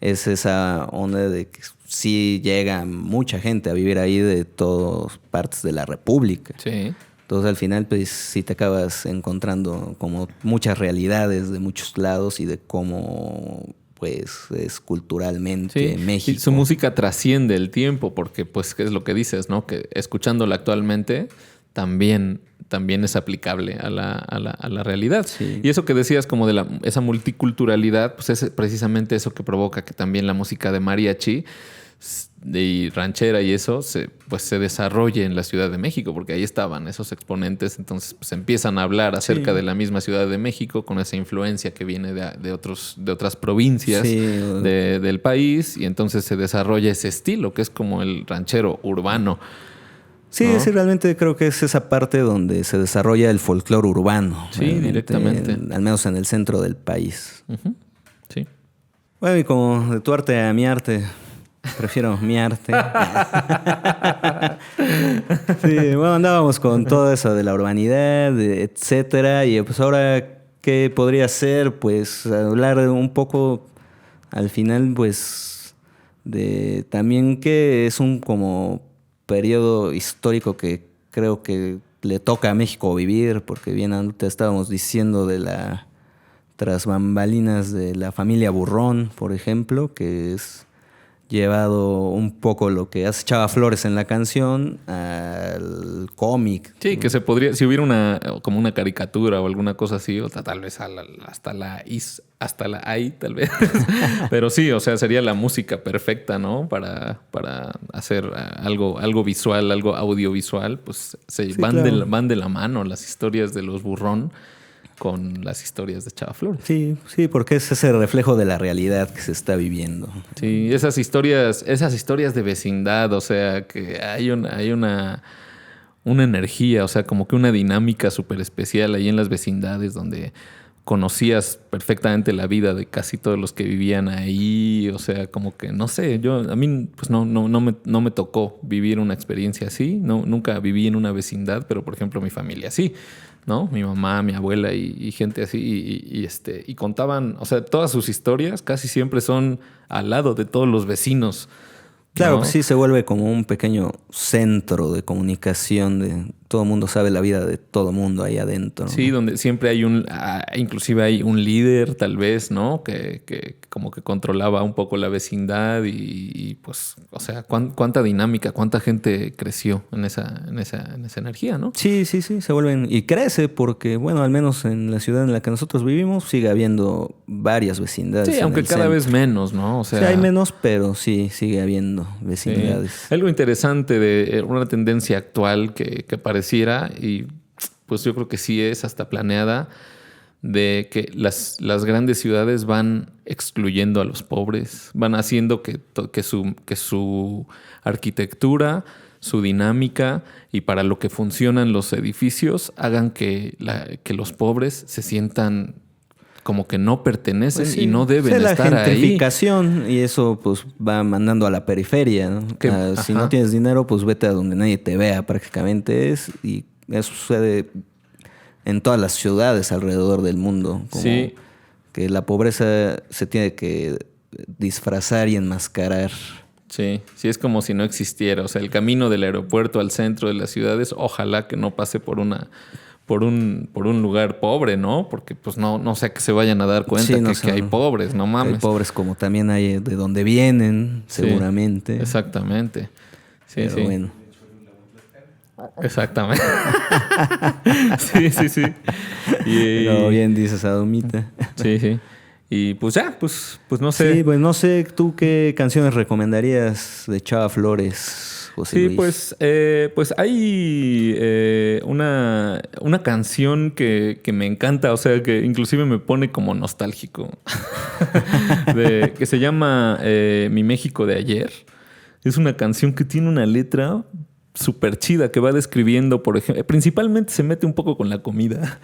Speaker 2: es esa onda de que sí llega mucha gente a vivir ahí de todas partes de la República.
Speaker 1: Sí.
Speaker 2: Entonces al final pues sí te acabas encontrando como muchas realidades de muchos lados y de cómo pues es culturalmente México.
Speaker 1: Y su música trasciende el tiempo porque pues es lo que dices, ¿no? Que escuchándola actualmente también es aplicable a la realidad. Sí. Y eso que decías como de esa multiculturalidad, pues es precisamente eso que provoca que también la música de mariachi y ranchera y eso se desarrolle en la Ciudad de México, porque ahí estaban esos exponentes, entonces pues empiezan a hablar acerca de la misma Ciudad de México con esa influencia que viene de otras provincias del país, y entonces se desarrolla ese estilo que es como el ranchero urbano.
Speaker 2: Sí, ¿no? Sí, realmente creo que es esa parte donde se desarrolla el folclore urbano.
Speaker 1: Sí, directamente.
Speaker 2: Al menos en el centro del país.
Speaker 1: Uh-huh. Sí.
Speaker 2: Bueno, y como de tu arte a mi arte, prefiero mi arte. Sí, bueno, andábamos con todo eso de la urbanidad, etcétera. Y pues ahora, ¿qué podría ser? Pues hablar un poco al final, pues, de también que es un como periodo histórico que creo que le toca a México vivir, porque bien antes estábamos diciendo de la tras bambalinas de la familia Burrón, por ejemplo, que es llevado un poco lo que hace Chava Flores en la canción al cómic.
Speaker 1: Sí, que se podría, si hubiera como una caricatura o alguna cosa así, o tal vez hasta la AI, tal vez. Pero sí, o sea, sería la música perfecta, ¿no? Para hacer algo visual, algo audiovisual, pues
Speaker 2: Sí,
Speaker 1: van,
Speaker 2: claro.
Speaker 1: van de la mano las historias de los Burrón con las historias de Chava Flores.
Speaker 2: Sí, sí, porque es ese reflejo de la realidad que se está viviendo.
Speaker 1: Sí, esas historias de vecindad, o sea, que hay una energía, o sea, como que una dinámica súper especial ahí en las vecindades donde conocías perfectamente la vida de casi todos los que vivían ahí, o sea, como que, no sé, a mí pues no me tocó vivir una experiencia así, nunca viví en una vecindad, pero por ejemplo mi familia sí, ¿no? Mi mamá, mi abuela y gente así, y contaban, o sea, todas sus historias casi siempre son al lado de todos los vecinos,
Speaker 2: Claro, pues
Speaker 1: ¿no?
Speaker 2: sí, se vuelve como un pequeño centro de comunicación de todo el mundo sabe la vida de todo el mundo ahí adentro,
Speaker 1: Sí,
Speaker 2: ¿no?
Speaker 1: donde siempre hay inclusive hay un líder, tal vez, ¿no? Que como que controlaba un poco la vecindad pues, o sea, cuánta dinámica, cuánta gente creció en esa energía, ¿no?
Speaker 2: Sí, sí, sí, se vuelven y crece porque, bueno, al menos en la ciudad en la que nosotros vivimos sigue habiendo varias vecindades
Speaker 1: Sí,
Speaker 2: en
Speaker 1: aunque
Speaker 2: el
Speaker 1: cada vez
Speaker 2: centro.
Speaker 1: menos, ¿no? O
Speaker 2: Sí, hay
Speaker 1: sea,
Speaker 2: menos, pero sí, sigue habiendo
Speaker 1: sí.
Speaker 2: vecindades.
Speaker 1: Algo interesante de una tendencia actual que pareciera, y pues yo creo que sí es hasta planeada, de que las grandes ciudades van excluyendo a los pobres, van haciendo que su arquitectura, su dinámica y para lo que funcionan los edificios hagan que los pobres se sientan como que no
Speaker 2: Pues
Speaker 1: pertenecen y
Speaker 2: sí,
Speaker 1: no
Speaker 2: sí,
Speaker 1: deben
Speaker 2: la
Speaker 1: estar ahí.
Speaker 2: gentrificación y eso pues va mandando a la periferia, ¿no? Si no
Speaker 1: Ajá.
Speaker 2: tienes dinero, pues vete a donde nadie te vea prácticamente y eso sucede en todas las ciudades alrededor del mundo, como
Speaker 1: Sí,
Speaker 2: que la pobreza se tiene que disfrazar y enmascarar.
Speaker 1: sí, sí, es como si no existiera. O sea, el camino del aeropuerto al centro de las ciudades, ojalá que no pase por un lugar pobre, ¿no? Porque pues no sé que se vayan a dar
Speaker 2: Sí,
Speaker 1: cuenta
Speaker 2: no
Speaker 1: que
Speaker 2: sé,
Speaker 1: hay pobres, no
Speaker 2: que hay
Speaker 1: mames.
Speaker 2: pobres como también hay de donde vienen,
Speaker 1: Sí,
Speaker 2: seguramente,
Speaker 1: exactamente. Sí,
Speaker 2: pero
Speaker 1: sí,
Speaker 2: bueno.
Speaker 1: exactamente. Sí, sí, sí.
Speaker 2: Pero
Speaker 1: Y
Speaker 2: bien dices, Adomita.
Speaker 1: sí, sí. Y pues ya, pues no
Speaker 2: Sí,
Speaker 1: sé.
Speaker 2: pues no sé, ¿tú qué canciones recomendarías de Chava Flores, José
Speaker 1: Sí,
Speaker 2: Luis?
Speaker 1: pues hay una canción que me encanta, o sea, que inclusive me pone como nostálgico, que se llama Mi México de ayer. Es una canción que tiene una letra súper chida que va describiendo, por ejemplo, principalmente se mete un poco con la comida,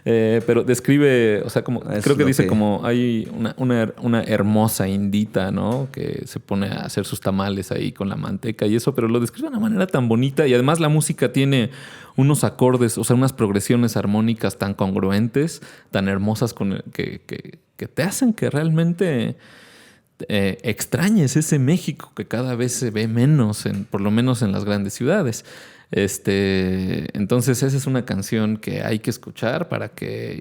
Speaker 1: pero describe, o sea, como
Speaker 2: Es
Speaker 1: creo que
Speaker 2: lo
Speaker 1: dice
Speaker 2: que...
Speaker 1: como hay una hermosa indita, ¿no? Que se pone a hacer sus tamales ahí con la manteca y eso, pero lo describe de una manera tan bonita y además la música tiene unos acordes, o sea, unas progresiones armónicas tan congruentes, tan hermosas que te hacen que realmente extrañes ese México que cada vez se ve menos, por lo menos en las grandes ciudades. Entonces esa es una canción que hay que escuchar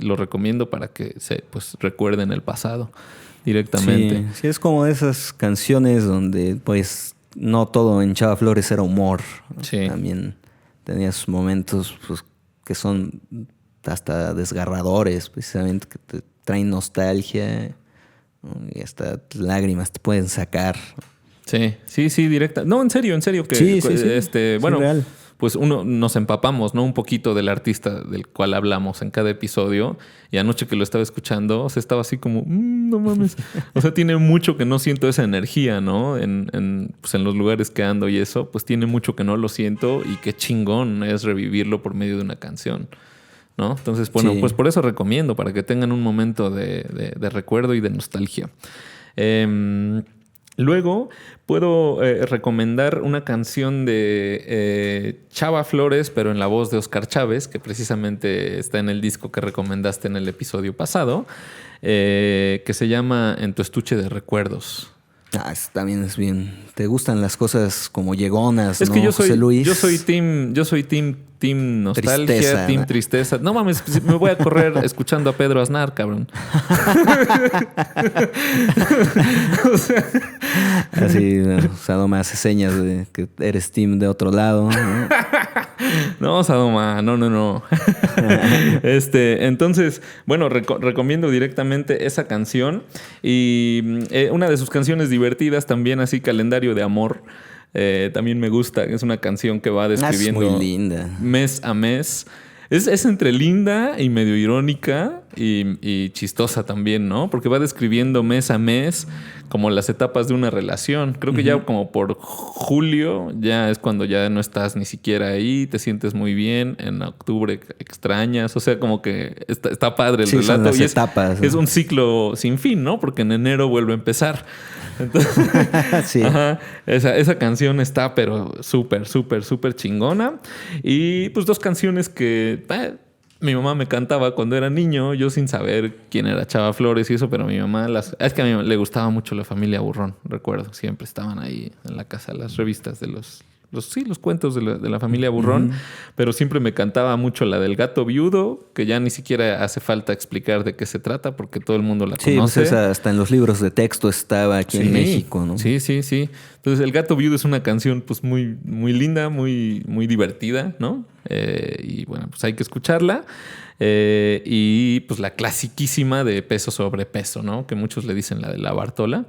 Speaker 1: lo recomiendo para que se pues recuerden el pasado directamente.
Speaker 2: Sí, sí, es como de esas canciones donde pues no todo en Chava Flores era humor, ¿no?
Speaker 1: Sí,
Speaker 2: También tenía sus momentos pues, que son hasta desgarradores, precisamente, que te traen nostalgia, ¿no? Y hasta lágrimas te pueden sacar.
Speaker 1: sí, sí, sí, directa. No, en serio,
Speaker 2: Sí, sí, sí, sí,
Speaker 1: bueno,
Speaker 2: real.
Speaker 1: pues nos empapamos, ¿no? Un poquito del artista del cual hablamos en cada episodio. Y anoche que lo estaba escuchando, o sea, estaba así como, no mames. O sea, tiene mucho que no siento esa energía, ¿no? Pues en los lugares que ando y eso, pues tiene mucho que no lo siento y qué chingón es revivirlo por medio de una canción, ¿no? Entonces, bueno,
Speaker 2: Sí.
Speaker 1: pues por eso recomiendo, para que tengan un momento de recuerdo y de nostalgia. Em, Luego puedo recomendar una canción de Chava Flores, pero en la voz de Oscar Chávez, que precisamente está en el disco que recomendaste en el episodio pasado, que se llama En tu estuche de recuerdos.
Speaker 2: Eso también es bien. ¿Te gustan las cosas como llegonas,
Speaker 1: Es
Speaker 2: no,
Speaker 1: que
Speaker 2: José Luis?
Speaker 1: yo soy team nostalgia,
Speaker 2: Tristeza,
Speaker 1: team
Speaker 2: ¿no?
Speaker 1: tristeza. No mames, me voy a correr escuchando a Pedro Aznar, cabrón. O sea,
Speaker 2: Así, Sadoma hace señas de que eres team de otro lado, ¿no?
Speaker 1: no, Sadoma, no. Entonces, bueno, recomiendo directamente esa canción y una de sus canciones divertidas también, así Calendario de Amor. También me gusta, es una canción que va describiendo
Speaker 2: Es muy linda.
Speaker 1: mes a mes. Es entre linda y medio irónica y chistosa también, ¿no? Porque va describiendo mes a mes como las etapas de una relación. Creo que ya como por julio ya es cuando ya no estás ni siquiera ahí, te sientes muy bien. En octubre extrañas. O sea, como que está padre el
Speaker 2: Sí, son
Speaker 1: relato.
Speaker 2: las
Speaker 1: Y
Speaker 2: etapas, ¿no?
Speaker 1: es un ciclo sin fin, ¿no? Porque en enero vuelve a empezar. Entonces,
Speaker 2: Sí.
Speaker 1: ajá, esa canción está pero súper chingona. Y pues dos canciones que mi mamá me cantaba cuando era niño, yo sin saber quién era Chava Flores y eso, pero mi mamá es que a mí le gustaba mucho La Familia Burrón, recuerdo, siempre estaban ahí en la casa las revistas de los cuentos de la familia Burrón, pero siempre me cantaba mucho la del gato viudo, que ya ni siquiera hace falta explicar de qué se trata porque todo el mundo la
Speaker 2: Sí,
Speaker 1: conoce.
Speaker 2: pues esa hasta en los libros de texto estaba aquí en México, ¿no?
Speaker 1: Sí. Entonces, El Gato Viudo es una canción pues muy, muy linda, muy divertida, ¿no? Y bueno, pues hay que escucharla. Y pues la clasiquísima de Peso sobre Peso, ¿no? Que muchos le dicen la de la Bartola,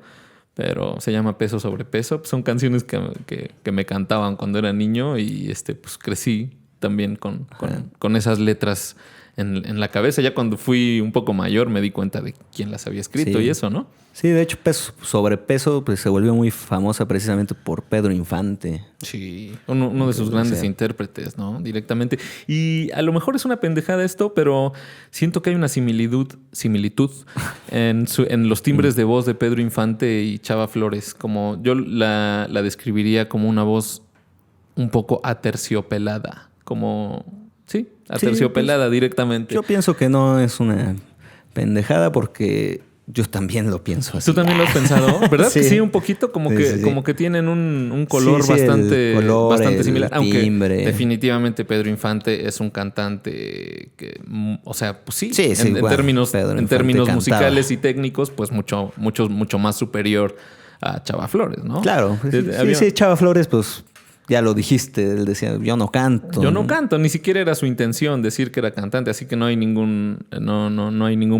Speaker 1: pero se llama Peso sobre Peso. Pues son canciones que me cantaban cuando era niño y pues crecí también con esas letras en la cabeza. Ya cuando fui un poco mayor me di cuenta de quién las había escrito
Speaker 2: Sí.
Speaker 1: y eso, ¿no?
Speaker 2: Sí, de hecho, Peso sobre Peso pues, se volvió muy famosa precisamente por Pedro Infante.
Speaker 1: Sí, uno de sus grandes intérpretes, ¿no? Directamente. Y a lo mejor es una pendejada esto, pero siento que hay una similitud en los timbres de voz de Pedro Infante y Chava Flores. Como yo la describiría como una voz un poco aterciopelada. Sí, aterciopelada
Speaker 2: pues,
Speaker 1: directamente.
Speaker 2: Yo pienso que no es una pendejada porque yo también lo pienso así.
Speaker 1: ¿Tú también lo has pensado? ¿Verdad?
Speaker 2: Sí.
Speaker 1: Que sí, un poquito como que tienen un color
Speaker 2: Sí, el color,
Speaker 1: bastante
Speaker 2: el
Speaker 1: similar. Aunque
Speaker 2: timbre.
Speaker 1: definitivamente Pedro Infante es un cantante que, o sea, pues sí,
Speaker 2: Sí,
Speaker 1: en
Speaker 2: bueno,
Speaker 1: términos
Speaker 2: Pedro Infante
Speaker 1: términos
Speaker 2: cantaba.
Speaker 1: musicales y técnicos, pues mucho más superior a Chava Flores, ¿no?
Speaker 2: Claro. Sí, Chava Flores, pues ya lo dijiste. Él decía, yo no canto.
Speaker 1: Yo no canto, ni siquiera era su intención decir que era cantante, así que no hay ningún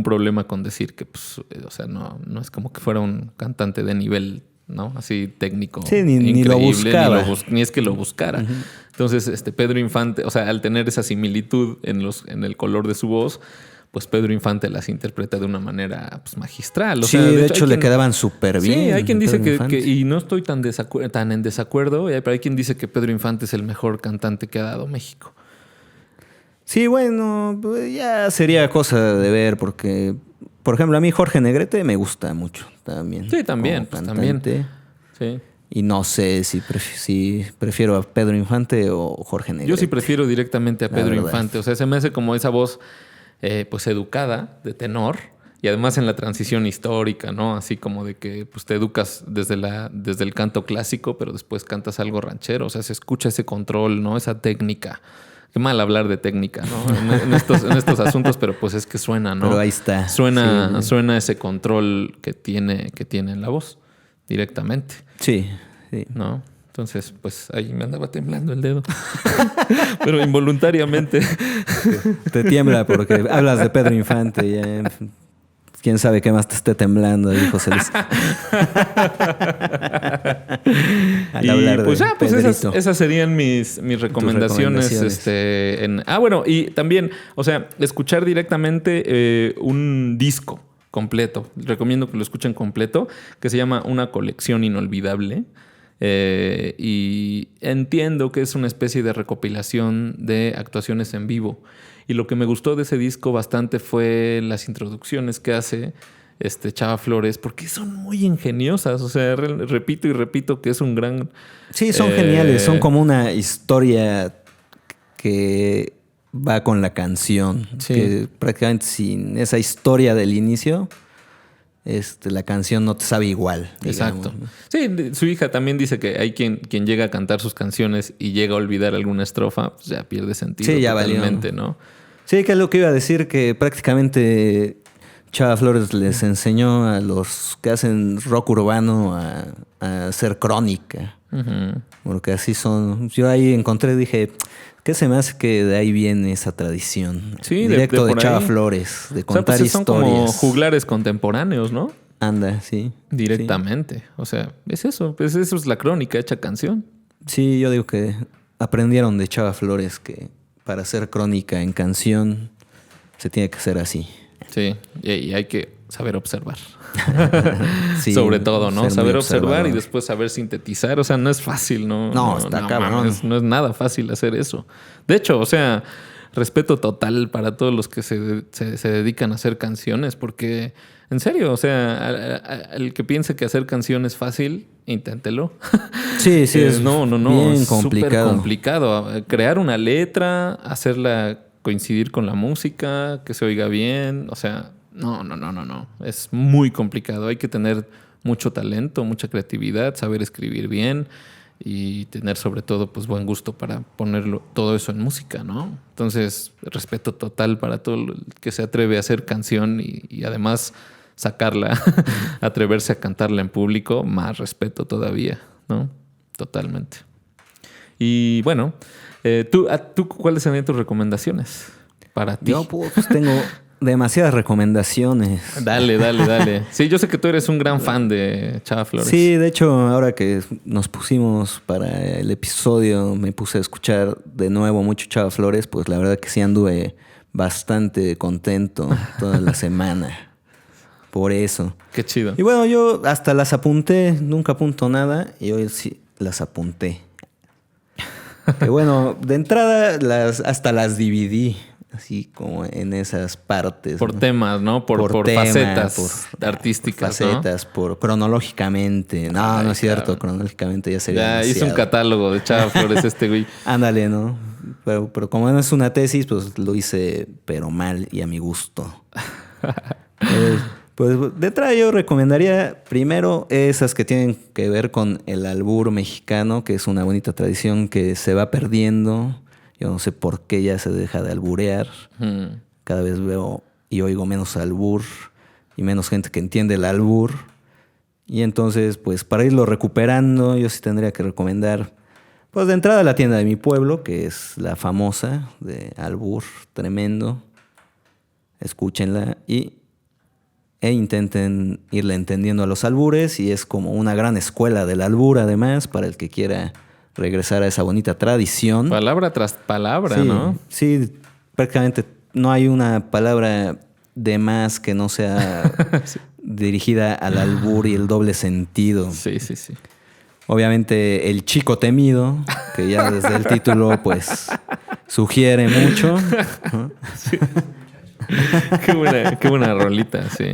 Speaker 1: problema con decir que, pues, o sea, no es como que fuera un cantante de nivel, ¿no? Así técnico.
Speaker 2: Sí, ni lo buscaba.
Speaker 1: Ni es que lo buscara. Entonces, Pedro Infante, o sea, al tener esa similitud en el color de su voz, pues Pedro Infante las interpreta de una manera pues, magistral. O
Speaker 2: Sí,
Speaker 1: sea,
Speaker 2: de hecho le quedaban súper bien.
Speaker 1: Sí, hay quien dice
Speaker 2: Pedro Infante.
Speaker 1: y no estoy tan en desacuerdo, pero hay quien dice que Pedro Infante es el mejor cantante que ha dado México.
Speaker 2: Sí, bueno, pues ya sería cosa de ver porque, por ejemplo, a mí Jorge Negrete me gusta mucho también.
Speaker 1: Sí, también,
Speaker 2: como
Speaker 1: pues,
Speaker 2: cantante.
Speaker 1: Sí.
Speaker 2: Y no sé si prefiero a Pedro Infante o Jorge Negrete.
Speaker 1: Yo sí prefiero directamente a
Speaker 2: La
Speaker 1: Pedro
Speaker 2: verdad.
Speaker 1: Infante. O sea, se me hace como esa voz pues educada, de tenor. Y además en la transición histórica, ¿no? Así como de que pues, te educas desde el canto clásico, pero después cantas algo ranchero. O sea, se escucha ese control, ¿no? Esa técnica. Qué mal hablar de técnica, ¿no? En estos asuntos, pero pues es que suena, ¿no?
Speaker 2: Pero ahí está.
Speaker 1: Suena ese control que tiene en la voz directamente,
Speaker 2: Sí.
Speaker 1: ¿no? Entonces, pues ahí me andaba temblando el dedo. Pero involuntariamente.
Speaker 2: Te tiembla porque hablas de Pedro Infante. Ya. Quién sabe qué más te esté temblando ahí, José Luis. Al hablar
Speaker 1: pues
Speaker 2: de
Speaker 1: pues
Speaker 2: Pedrito.
Speaker 1: esas serían mis recomendaciones.
Speaker 2: recomendaciones.
Speaker 1: Bueno, y también, o sea, escuchar directamente un disco completo. Recomiendo que lo escuchen completo, que se llama Una colección inolvidable. Y entiendo que es una especie de recopilación de actuaciones en vivo. Y lo que me gustó de ese disco bastante fue las introducciones que hace Chava Flores, porque son muy ingeniosas. O sea, repito y repito que es un gran...
Speaker 2: Sí, son geniales. Son como una historia que va con la canción.
Speaker 1: Sí.
Speaker 2: Que prácticamente sin esa historia del inicio, la canción no te sabe igual.
Speaker 1: Exacto.
Speaker 2: Digamos, ¿no?
Speaker 1: Sí, su hija también dice que hay quien llega a cantar sus canciones y llega a olvidar alguna estrofa, pues ya pierde sentido
Speaker 2: Sí, ya
Speaker 1: totalmente,
Speaker 2: valió.
Speaker 1: ¿no?
Speaker 2: Sí, que es lo que iba a decir, que prácticamente Chava Flores les enseñó a los que hacen rock urbano a hacer crónica.
Speaker 1: Ujú.
Speaker 2: Porque así son. Yo ahí encontré, dije, ¿qué se me hace que de ahí viene esa tradición?
Speaker 1: Sí,
Speaker 2: Directo de
Speaker 1: por
Speaker 2: Chava
Speaker 1: ahí.
Speaker 2: Flores, de
Speaker 1: O sea,
Speaker 2: contar
Speaker 1: pues son como
Speaker 2: historias.
Speaker 1: juglares contemporáneos, ¿no?
Speaker 2: Anda, sí.
Speaker 1: Directamente. O sea, es eso. Pues eso es la crónica hecha canción.
Speaker 2: Sí, yo digo que aprendieron de Chava Flores que para hacer crónica en canción se tiene que hacer así.
Speaker 1: Sí, y hay que saber observar.
Speaker 2: Sí,
Speaker 1: Sobre todo, ¿no?
Speaker 2: ser muy
Speaker 1: Saber observar
Speaker 2: observador.
Speaker 1: y después saber sintetizar. O sea, no es fácil, ¿no?
Speaker 2: No, está cabrón.
Speaker 1: mames, no es nada fácil hacer eso. De hecho, o sea, respeto total para todos los que se dedican a hacer canciones, porque, en serio, o sea, el que piense que hacer canción es fácil, inténtelo.
Speaker 2: Sí, sí, es
Speaker 1: No,
Speaker 2: bien
Speaker 1: es súper
Speaker 2: complicado.
Speaker 1: complicado. Crear una letra, hacerla coincidir con la música, que se oiga bien, o sea, no. Es muy complicado. Hay que tener mucho talento, mucha creatividad, saber escribir bien y tener sobre todo pues buen gusto para ponerlo todo eso en música, ¿no? Entonces, respeto total para todo el que se atreve a hacer canción y además sacarla, atreverse a cantarla en público, más respeto todavía, ¿no? Totalmente. Y bueno, ¿tú cuáles serían tus recomendaciones para ti?
Speaker 2: Yo pues tengo demasiadas recomendaciones.
Speaker 1: Dale. Sí, yo sé que tú eres un gran fan de Chava Flores.
Speaker 2: Sí, de hecho, ahora que nos pusimos para el episodio, me puse a escuchar de nuevo mucho Chava Flores, pues la verdad que sí anduve bastante contento toda la semana. Por eso.
Speaker 1: Qué chido.
Speaker 2: Y bueno, yo hasta las apunté, nunca apunto nada, y hoy sí las apunté. Que bueno, de entrada hasta las dividí, así como en esas partes.
Speaker 1: Por
Speaker 2: ¿no?
Speaker 1: temas, ¿no? Por
Speaker 2: tema,
Speaker 1: facetas artísticas,
Speaker 2: por facetas, por cronológicamente. No,
Speaker 1: Ay,
Speaker 2: no es cierto,
Speaker 1: cabrón.
Speaker 2: cronológicamente ya
Speaker 1: ¿no?
Speaker 2: sería
Speaker 1: Ya hizo un
Speaker 2: demasiado.
Speaker 1: catálogo de Chava Flores güey.
Speaker 2: Ándale, ¿no? Pero como no es una tesis, pues lo hice pero mal y a mi gusto. Pues de entrada yo recomendaría primero esas que tienen que ver con el albur mexicano, que es una bonita tradición que se va perdiendo. Yo no sé por qué ya se deja de alburear. Cada vez veo y oigo menos albur y menos gente que entiende el albur. Y entonces, pues para irlo recuperando, yo sí tendría que recomendar, pues de entrada la tienda de mi pueblo, que es la famosa de albur tremendo. Escúchenla e intenten irle entendiendo a los albures, y es como una gran escuela del albur además para el que quiera regresar a esa bonita tradición.
Speaker 1: Palabra tras palabra,
Speaker 2: Sí,
Speaker 1: ¿no?
Speaker 2: sí, prácticamente no hay una palabra de más que no sea
Speaker 1: Sí.
Speaker 2: dirigida al albur y el doble sentido.
Speaker 1: Sí.
Speaker 2: Obviamente el chico temido, que ya desde el título pues sugiere mucho, ¿no?
Speaker 1: Sí. Qué buena rolita, sí.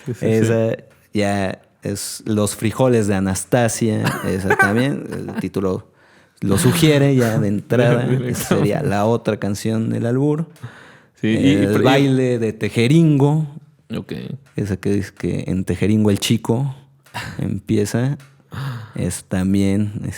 Speaker 1: Sí.
Speaker 2: Esa ya es Los frijoles de Anastasia, esa también, el título lo sugiere ya de entrada. Esa sería la otra canción del albur.
Speaker 1: Sí,
Speaker 2: El baile de Tejeringo,
Speaker 1: Ok.
Speaker 2: esa que dice que en Tejeringo el chico empieza, es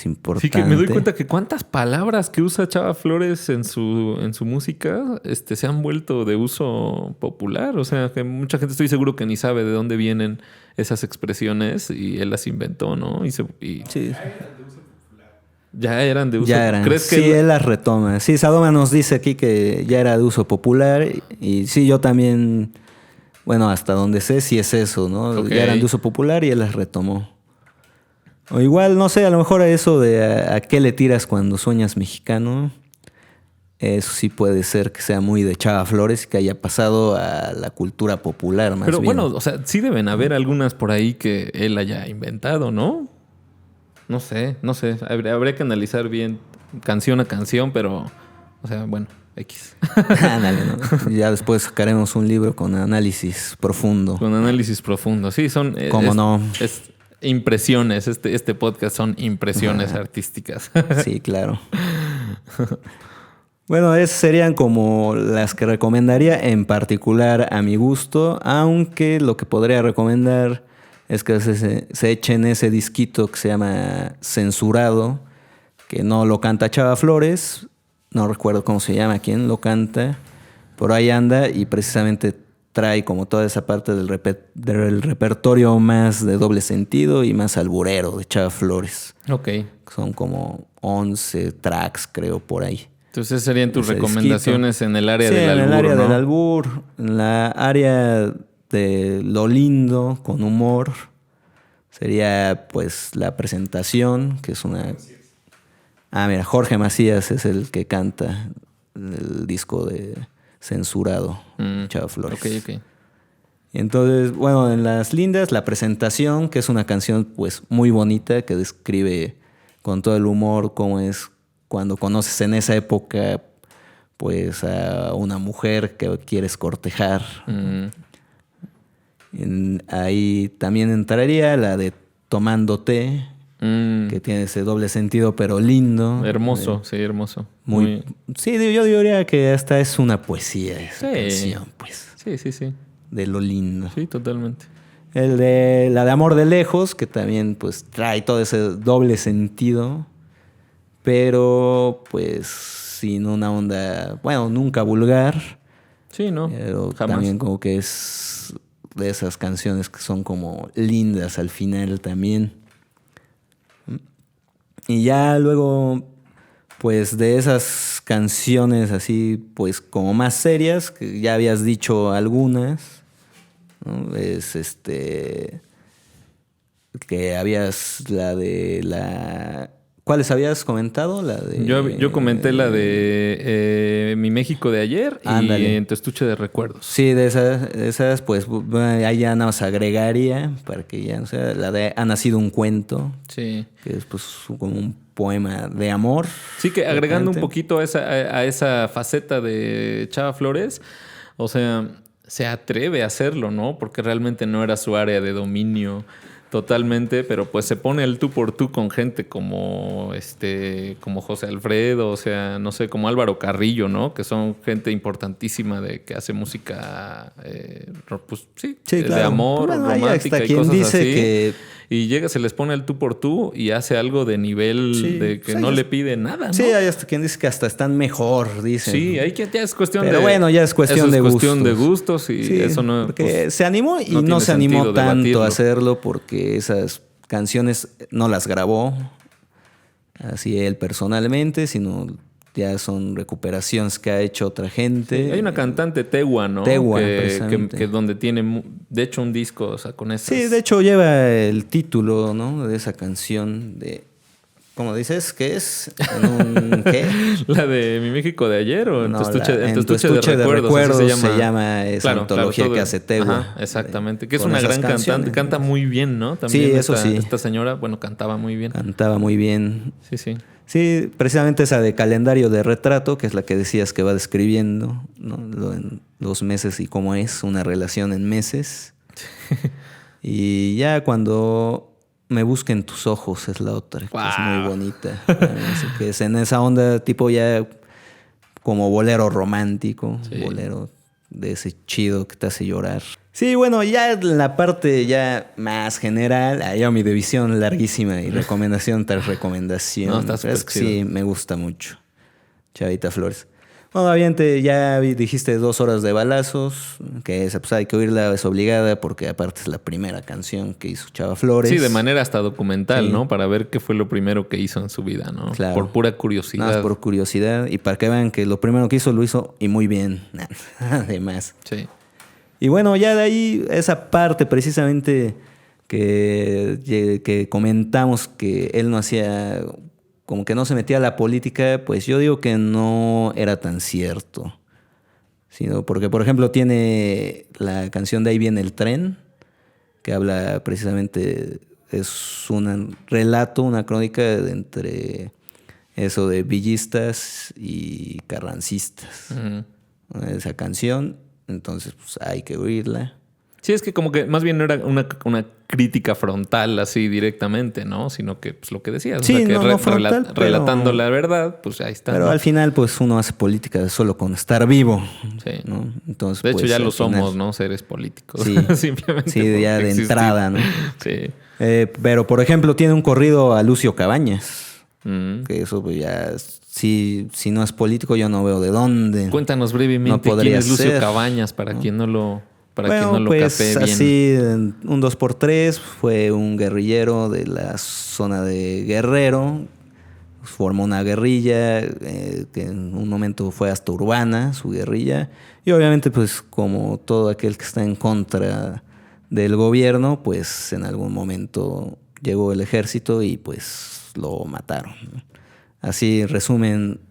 Speaker 2: importante.
Speaker 1: Sí, que me doy cuenta que cuántas palabras que usa Chava Flores en su música se han vuelto de uso popular. O sea, que mucha gente estoy seguro que ni sabe de dónde vienen esas expresiones y él las inventó, ¿no?
Speaker 2: Sí.
Speaker 1: Ya eran de uso.
Speaker 2: Ya eran.
Speaker 1: ¿Crees que
Speaker 2: Sí, él las retoma. Sí, Sadoma nos dice aquí que ya era de uso popular. Y sí, yo también, bueno, hasta donde sé, sí es eso, ¿no?
Speaker 1: Ok.
Speaker 2: Ya eran de uso popular y él las retomó. O igual, no sé, a lo mejor eso de a qué le tiras cuando sueñas mexicano, eso sí puede ser que sea muy de Chava Flores y que haya pasado a la cultura popular más
Speaker 1: Pero
Speaker 2: bien.
Speaker 1: bueno, o sea, sí deben haber algunas por ahí que él haya inventado, ¿no? No sé. Habría que analizar bien canción a canción, pero O sea, bueno, X.
Speaker 2: Ándale, ¿no? Ya después sacaremos un libro con análisis profundo.
Speaker 1: Con análisis profundo. Sí, son...
Speaker 2: ¿Cómo no?
Speaker 1: Es impresiones. Este podcast son impresiones artísticas.
Speaker 2: Sí, claro. Bueno, esas serían como las que recomendaría en particular a mi gusto, aunque lo que podría recomendar es que se echen ese disquito que se llama Censurado, que no lo canta Chava Flores, no recuerdo cómo se llama, quién lo canta, por ahí anda y precisamente trae como toda esa parte del repertorio más de doble sentido y más alburero de Chava Flores.
Speaker 1: Ok.
Speaker 2: Son como 11 tracks, creo, por ahí.
Speaker 1: Entonces serían tus
Speaker 2: Ese
Speaker 1: recomendaciones
Speaker 2: disquito.
Speaker 1: en el área
Speaker 2: Sí,
Speaker 1: del albur,
Speaker 2: en el área
Speaker 1: ¿no?
Speaker 2: del albur, en la área de lo lindo, con humor, sería pues la presentación, que es una... Ah, mira, Jorge Macías es el que canta el disco de Censurado, Chava Flores.
Speaker 1: Ok, ok.
Speaker 2: Entonces, bueno, en las lindas, la presentación, que es una canción pues muy bonita, que describe con todo el humor cómo es cuando conoces en esa época pues a una mujer que quieres cortejar. Ahí también entraría la de Tomándote, que tiene ese doble sentido pero lindo.
Speaker 1: Hermoso, sí, hermoso.
Speaker 2: Sí, yo diría que hasta es una poesía esa canción, pues.
Speaker 1: Sí, sí, sí.
Speaker 2: De lo lindo.
Speaker 1: Sí, totalmente.
Speaker 2: La de Amor de Lejos, que también pues trae todo ese doble sentido, pero pues sin una onda, bueno, nunca vulgar.
Speaker 1: Sí, ¿no?
Speaker 2: Pero
Speaker 1: Jamás.
Speaker 2: también como que es de esas canciones que son como lindas al final también. Y ya luego, pues de esas canciones así, pues como más serias, que ya habías dicho algunas, ¿no? Es que habías la de la... ¿Cuáles habías comentado? La de...
Speaker 1: Yo comenté la de Mi México de ayer
Speaker 2: Ándale.
Speaker 1: y En tu estuche de recuerdos.
Speaker 2: Sí, de esas, pues ahí ya nada más agregaría para que ya, o sea, la de Ha nacido un cuento,
Speaker 1: Sí.
Speaker 2: que es pues como un poema de amor.
Speaker 1: Sí, que agregando un
Speaker 2: realmente.
Speaker 1: poquito a esa faceta de Chava Flores, o sea, se atreve a hacerlo, ¿no? Porque realmente no era su área de dominio totalmente, pero pues se pone el tú por tú con gente como como José Alfredo, o sea, no sé, como Álvaro Carrillo, ¿no? Que son gente importantísima que hace música, pues sí,
Speaker 2: Sí,
Speaker 1: de
Speaker 2: claro.
Speaker 1: amor,
Speaker 2: Bueno, ahí
Speaker 1: romántica
Speaker 2: hasta
Speaker 1: y
Speaker 2: quien
Speaker 1: cosas
Speaker 2: dice
Speaker 1: así.
Speaker 2: que...
Speaker 1: Y llega, se les pone el tú por tú y hace algo de nivel
Speaker 2: Sí,
Speaker 1: de que
Speaker 2: pues
Speaker 1: no
Speaker 2: ahí
Speaker 1: le pide nada, ¿no?
Speaker 2: Sí, hay hasta quien dice que hasta están mejor, dicen.
Speaker 1: Sí, ahí que ya es cuestión
Speaker 2: Pero
Speaker 1: de...
Speaker 2: bueno, ya es cuestión de
Speaker 1: cuestión de
Speaker 2: gustos.
Speaker 1: gustos y
Speaker 2: Sí,
Speaker 1: eso no...
Speaker 2: porque
Speaker 1: pues,
Speaker 2: se animó y
Speaker 1: no
Speaker 2: no
Speaker 1: tiene
Speaker 2: se animó
Speaker 1: sentido
Speaker 2: tanto
Speaker 1: debatirlo.
Speaker 2: a hacerlo porque esas canciones no las grabó así él personalmente, sino ya son recuperaciones que ha hecho otra gente.
Speaker 1: Sí, hay una cantante Tegua, ¿no?
Speaker 2: Tegua,
Speaker 1: que
Speaker 2: precisamente.
Speaker 1: donde tiene, de hecho, un disco, o sea, con esas...
Speaker 2: Sí, de hecho lleva el título, ¿no? De esa canción de... ¿Cómo dices? ¿Qué es? ¿En un qué?
Speaker 1: ¿La de Mi México de ayer o
Speaker 2: No,
Speaker 1: en tu estuche de recuerdos? Así
Speaker 2: se llama esa antología que hace Tegua.
Speaker 1: Ajá, exactamente. Que es
Speaker 2: Con
Speaker 1: una
Speaker 2: esas
Speaker 1: gran cantante.
Speaker 2: canciones.
Speaker 1: Canta muy bien, ¿no? También
Speaker 2: Sí, eso sí.
Speaker 1: Esta señora, bueno, cantaba muy bien.
Speaker 2: Cantaba muy bien.
Speaker 1: Sí, sí.
Speaker 2: Sí, precisamente esa de Calendario de Retrato, que es la que decías que va describiendo, ¿no? En los meses y cómo es una relación en meses. Y ya cuando Me busquen tus ojos es la otra, que es muy bonita. Así que es en esa onda tipo ya como bolero romántico,
Speaker 1: Sí.
Speaker 2: bolero de ese chido que te hace llorar. Sí, bueno, ya en la parte ya más general, ya mi división larguísima y recomendación tras recomendación.
Speaker 1: No, está
Speaker 2: Pero es
Speaker 1: súper
Speaker 2: que
Speaker 1: chido.
Speaker 2: sí, me gusta mucho. Chavita Flores. Bueno, bien, ya dijiste 2 horas de balazos, que esa pues hay que oírla, es obligada porque aparte es la primera canción que hizo Chava Flores.
Speaker 1: Sí, de manera hasta documental,
Speaker 2: Sí.
Speaker 1: ¿no? Para ver qué fue lo primero que hizo en su vida, ¿no?
Speaker 2: Claro.
Speaker 1: Por pura
Speaker 2: Nada
Speaker 1: curiosidad.
Speaker 2: más por curiosidad y para que vean que lo primero que hizo lo hizo y muy bien, además.
Speaker 1: Sí.
Speaker 2: Y bueno, ya de ahí esa parte precisamente que comentamos que él no hacía, como que no se metía a la política, pues yo digo que no era tan cierto. Sino porque, por ejemplo, tiene la canción de Ahí viene el tren, que habla precisamente, es un relato, una crónica entre eso de villistas y carrancistas. Esa canción, entonces pues hay que oírla.
Speaker 1: Sí, es que como que más bien no era una crítica frontal así directamente, ¿no? Sino que pues lo que decías,
Speaker 2: Sí,
Speaker 1: o sea, que
Speaker 2: no frontal,
Speaker 1: relatando la verdad, pues ahí está.
Speaker 2: Pero
Speaker 1: ¿no?
Speaker 2: al final pues uno hace política solo con estar vivo.
Speaker 1: Sí.
Speaker 2: ¿No? Entonces,
Speaker 1: De hecho
Speaker 2: pues,
Speaker 1: ya lo
Speaker 2: al final,
Speaker 1: somos, ¿no? Seres políticos.
Speaker 2: Sí,
Speaker 1: Simplemente
Speaker 2: sí, ya de
Speaker 1: existir.
Speaker 2: entrada, ¿no?
Speaker 1: Sí.
Speaker 2: Pero por ejemplo tiene un corrido a Lucio Cabañas.
Speaker 1: Mm.
Speaker 2: Que eso pues ya, si no es político, yo no veo de dónde.
Speaker 1: Cuéntanos brevemente
Speaker 2: No podría
Speaker 1: quién es Lucio
Speaker 2: ser,
Speaker 1: Cabañas para
Speaker 2: ¿no?
Speaker 1: quien no lo,
Speaker 2: Bueno,
Speaker 1: quien no lo
Speaker 2: pues
Speaker 1: capee bien.
Speaker 2: así, un 2x3, fue un guerrillero de la zona de Guerrero. Formó una guerrilla que en un momento fue hasta urbana, su guerrilla. Y obviamente, pues como todo aquel que está en contra del gobierno, pues en algún momento llegó el ejército y pues lo mataron, ¿no? Así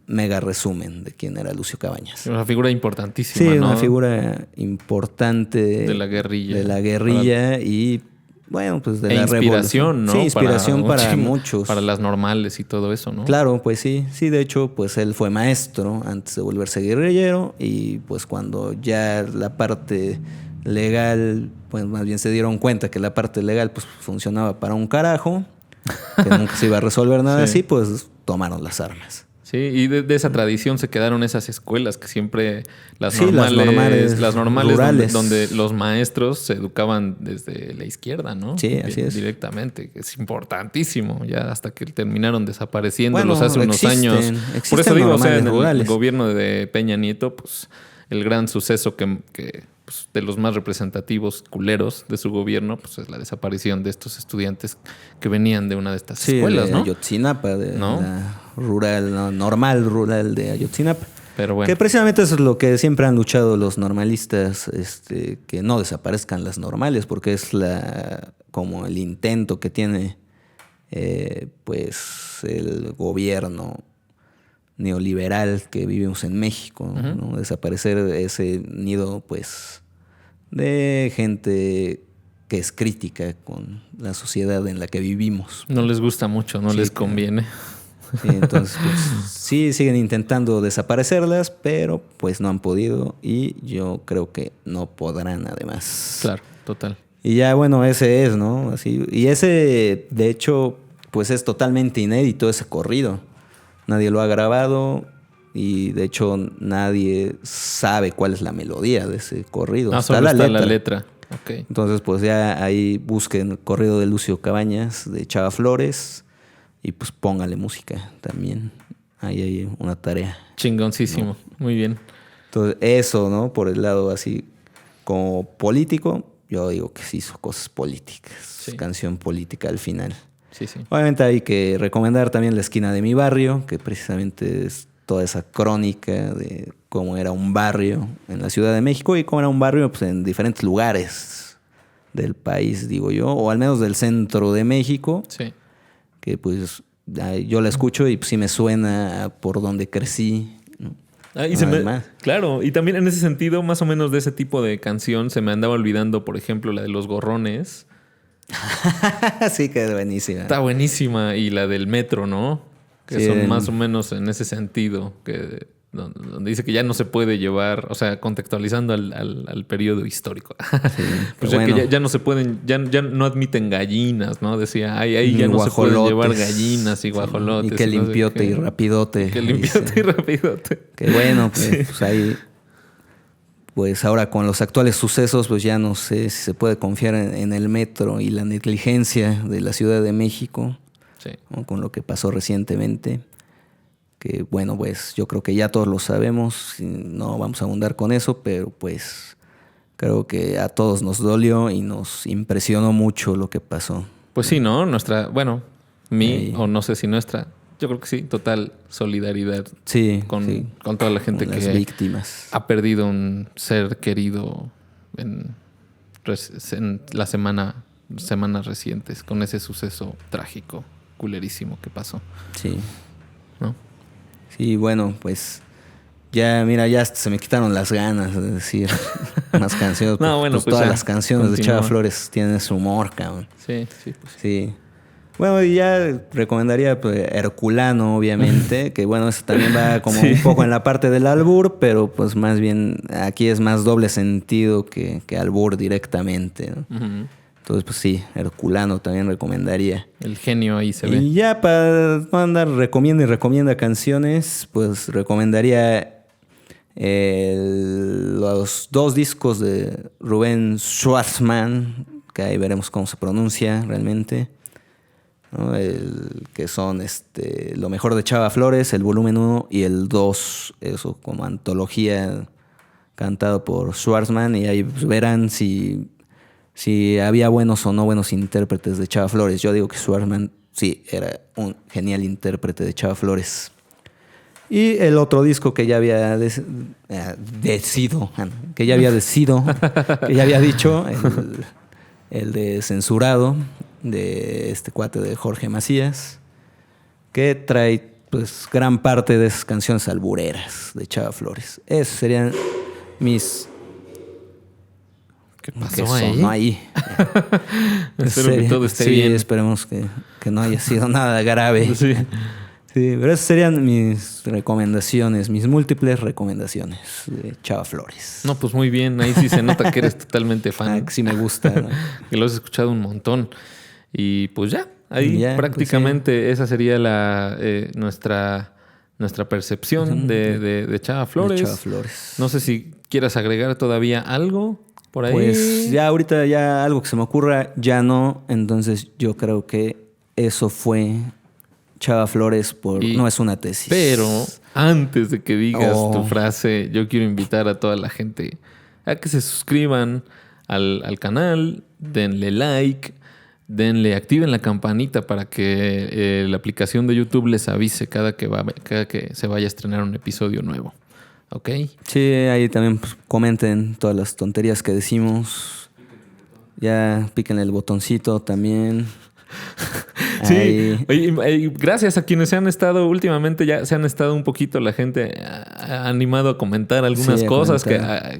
Speaker 2: mega resumen de quién era Lucio Cabañas.
Speaker 1: Una figura importantísima,
Speaker 2: Sí,
Speaker 1: ¿no?
Speaker 2: una figura importante
Speaker 1: de la guerrilla.
Speaker 2: De la guerrilla y, bueno, pues de la
Speaker 1: inspiración,
Speaker 2: revolución.
Speaker 1: ¿no?
Speaker 2: Sí, inspiración para
Speaker 1: chingo,
Speaker 2: muchos.
Speaker 1: Para las normales y todo eso, ¿no?
Speaker 2: Claro, pues sí. Sí, de hecho, pues él fue maestro antes de volverse guerrillero y pues cuando ya la parte legal, pues más bien se dieron cuenta que la parte legal pues funcionaba para un carajo, que nunca se iba a resolver nada
Speaker 1: Sí.
Speaker 2: así, pues tomaron las armas.
Speaker 1: Sí, y de esa tradición se quedaron esas escuelas que siempre las
Speaker 2: Sí,
Speaker 1: normales,
Speaker 2: las normales rurales.
Speaker 1: donde los maestros se educaban desde la izquierda, ¿no?
Speaker 2: Sí, así es.
Speaker 1: Directamente, que es importantísimo, ya hasta que terminaron desapareciéndolos
Speaker 2: Bueno,
Speaker 1: hace unos años. Por
Speaker 2: existen
Speaker 1: eso digo, o sea, en
Speaker 2: normales
Speaker 1: el
Speaker 2: rurales.
Speaker 1: gobierno de Peña Nieto, pues el gran suceso que pues, de los más representativos culeros de su gobierno, pues es la desaparición de estos estudiantes que venían de una de estas escuelas,
Speaker 2: de
Speaker 1: ¿no?
Speaker 2: Ayotzinapa, de
Speaker 1: ¿No?
Speaker 2: la rural, no, normal rural de Ayotzinapa.
Speaker 1: Pero bueno.
Speaker 2: Que precisamente eso es lo que siempre han luchado los normalistas, que no desaparezcan las normales, porque es como el intento que tiene pues el gobierno neoliberal que vivimos en México, ¿no? Desaparecer ese nido pues de gente que es crítica con la sociedad en la que vivimos.
Speaker 1: No les gusta mucho, no
Speaker 2: Sí,
Speaker 1: les
Speaker 2: claro.
Speaker 1: conviene.
Speaker 2: Sí, entonces, pues, sí siguen intentando desaparecerlas, pero pues no han podido y yo creo que no podrán además.
Speaker 1: Claro, total.
Speaker 2: Y ya, bueno, ese es, ¿no? Así, y ese, de hecho, pues es totalmente inédito ese corrido. Nadie lo ha grabado y de hecho nadie sabe cuál es la melodía de ese corrido.
Speaker 1: Solo está la letra. Okay.
Speaker 2: Entonces, pues ya ahí busquen el corrido de Lucio Cabañas, de Chava Flores, y pues póngale música también. Ahí hay una tarea.
Speaker 1: Chingoncísimo.
Speaker 2: ¿No?
Speaker 1: Muy bien.
Speaker 2: Entonces, eso, ¿no? Por el lado así como político, yo digo que sí hizo cosas políticas.
Speaker 1: Sí.
Speaker 2: Canción política al final.
Speaker 1: Sí, sí.
Speaker 2: Obviamente hay que recomendar también La esquina de mi barrio, que precisamente es toda esa crónica de cómo era un barrio en la Ciudad de México y cómo era un barrio pues, en diferentes lugares del país, digo yo, o al menos del centro de México,
Speaker 1: Sí.
Speaker 2: que pues yo la escucho y pues, sí me suena por donde crecí, ¿no?
Speaker 1: Claro, y también en ese sentido, más o menos de ese tipo de canción, se me andaba olvidando, por ejemplo, la de Los Gorrones.
Speaker 2: Sí, que es buenísima.
Speaker 1: Está buenísima. Y la del metro, ¿no? Que
Speaker 2: Sí,
Speaker 1: son más o menos en ese sentido. Donde dice que ya no se puede llevar, o sea, contextualizando al periodo histórico.
Speaker 2: Sí,
Speaker 1: Pues ya
Speaker 2: bueno.
Speaker 1: que ya no se pueden, ya no admiten gallinas, ¿no? Decía, ahí
Speaker 2: Ni
Speaker 1: ya no se pueden
Speaker 2: guajolotes.
Speaker 1: llevar gallinas y guajolotes.
Speaker 2: Y que
Speaker 1: no sé
Speaker 2: limpiote
Speaker 1: qué.
Speaker 2: y rapidote.
Speaker 1: Que limpiote
Speaker 2: dice.
Speaker 1: y rapidote.
Speaker 2: Que bueno, pues,
Speaker 1: Sí.
Speaker 2: pues ahí, pues ahora con los actuales sucesos, pues ya no sé si se puede confiar en el metro y la negligencia de la Ciudad de México,
Speaker 1: Sí.
Speaker 2: ¿no? Con lo que pasó recientemente. Que bueno, pues yo creo que ya todos lo sabemos, y no vamos a abundar con eso, pero pues creo que a todos nos dolió y nos impresionó mucho lo que pasó.
Speaker 1: Pues sí, ¿no?
Speaker 2: Ahí.
Speaker 1: O no sé si nuestra, yo creo que sí, total solidaridad
Speaker 2: Sí,
Speaker 1: con
Speaker 2: sí,
Speaker 1: toda la gente
Speaker 2: con las
Speaker 1: que
Speaker 2: víctimas.
Speaker 1: ha perdido un ser querido en las semanas recientes, con ese suceso trágico, culerísimo que pasó,
Speaker 2: Sí.
Speaker 1: ¿no?
Speaker 2: Sí, bueno, pues ya, mira, ya hasta se me quitaron las ganas de decir más canciones.
Speaker 1: No, bueno, pues
Speaker 2: todas
Speaker 1: ya,
Speaker 2: las canciones de
Speaker 1: continúa.
Speaker 2: Chava Flores tienen su humor, cabrón.
Speaker 1: Sí, sí, pues sí.
Speaker 2: Sí. Bueno, y ya recomendaría pues, Herculano, obviamente, que bueno, eso también va como un poco en la parte del albur, pero pues más bien aquí es más doble sentido que albur directamente, ¿no?
Speaker 1: Ujú.
Speaker 2: Entonces, pues sí, Herculano también recomendaría.
Speaker 1: El genio ahí se ve.
Speaker 2: Y ya para no andar recomienda canciones, pues recomendaría los 2 discos de Rubén Schwarzman, que ahí veremos cómo se pronuncia realmente, ¿no? Que son Lo mejor de Chava Flores, el volumen 1 y el 2, eso como antología cantado por Schwarzman, y ahí pues, verán si había buenos o no buenos intérpretes de Chava Flores. Yo digo que Schwarzman sí era un genial intérprete de Chava Flores. Y el otro disco que ya había que ya había dicho, el de Censurado, de este cuate de Jorge Macías, que trae pues gran parte de esas canciones albureras de Chava Flores. Esos serían mis...
Speaker 1: ¿Qué pasó
Speaker 2: que sonó ahí?
Speaker 1: Espero que todo esté bien.
Speaker 2: Sí, esperemos que no haya sido nada grave.
Speaker 1: Sí.
Speaker 2: Sí, pero esas serían mis recomendaciones, mis múltiples recomendaciones de Chava Flores.
Speaker 1: No, pues muy bien. Ahí sí se nota que eres totalmente fan.
Speaker 2: Ah, que sí me gusta, ¿no?
Speaker 1: Que lo has escuchado un montón. Y pues ya, ahí
Speaker 2: Ya,
Speaker 1: prácticamente
Speaker 2: pues
Speaker 1: esa sería nuestra percepción de Chava Flores.
Speaker 2: De Chava Flores.
Speaker 1: No sé si quieras agregar todavía algo por ahí.
Speaker 2: Pues ya ahorita ya algo que se me ocurra, ya no. Entonces yo creo que eso fue Chava Flores no es una tesis.
Speaker 1: Pero antes de que digas tu frase, yo quiero invitar a toda la gente a que se suscriban al canal, denle like, activen la campanita para que la aplicación de YouTube les avise cada que se vaya a estrenar un episodio nuevo. ¿Ok?
Speaker 2: Sí, ahí también pues, comenten todas las tonterías que decimos. Ya píquenle el botoncito también.
Speaker 1: Sí, oye, gracias a quienes se han estado últimamente, ya se han estado un poquito, la gente ha animado a comentar algunas cosas que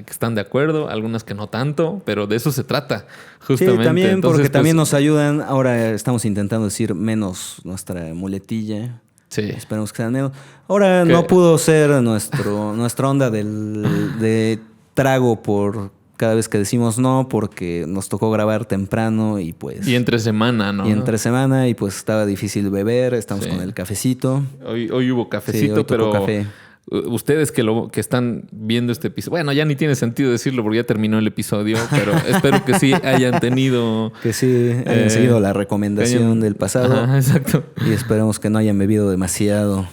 Speaker 1: están de acuerdo, algunas que no tanto, pero de eso se trata, justamente.
Speaker 2: Sí, también
Speaker 1: entonces,
Speaker 2: porque también nos ayudan. Ahora estamos intentando decir menos nuestra muletilla.
Speaker 1: Sí.
Speaker 2: Esperemos que sean menos. Ahora no pudo ser nuestra onda de trago por cada vez que decimos no, porque nos tocó grabar temprano y pues...
Speaker 1: Y entre semana, ¿no?
Speaker 2: Y entre semana y pues estaba difícil beber, estamos con el cafecito.
Speaker 1: Hoy hubo cafecito, hoy pero café. Ustedes que están viendo este episodio... Bueno, ya ni tiene sentido decirlo porque ya terminó el episodio, pero espero que sí hayan tenido...
Speaker 2: Que sí hayan seguido la recomendación del pasado.
Speaker 1: Ajá, exacto.
Speaker 2: Y esperemos que no hayan bebido demasiado.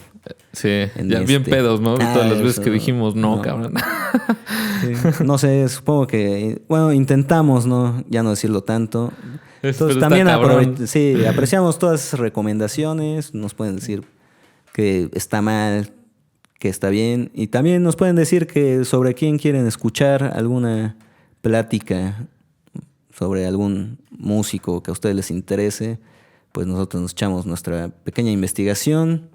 Speaker 1: Sí, ya bien pedos, ¿no? Todas las veces que dijimos no. Cabrón.
Speaker 2: Sí. No sé, supongo que... Bueno, intentamos, ¿no? Ya no decirlo tanto. Entonces también apreciamos todas esas recomendaciones. Nos pueden decir que está mal, que está bien. Y también nos pueden decir que sobre quién quieren escuchar alguna plática sobre algún músico que a ustedes les interese. Pues nosotros nos echamos nuestra pequeña investigación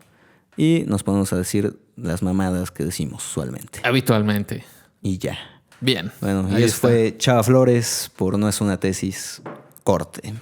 Speaker 2: y nos ponemos a decir las mamadas que decimos usualmente.
Speaker 1: Habitualmente.
Speaker 2: Y ya.
Speaker 1: Bien.
Speaker 2: Bueno, y eso fue Chava Flores por No es una tesis. Corte.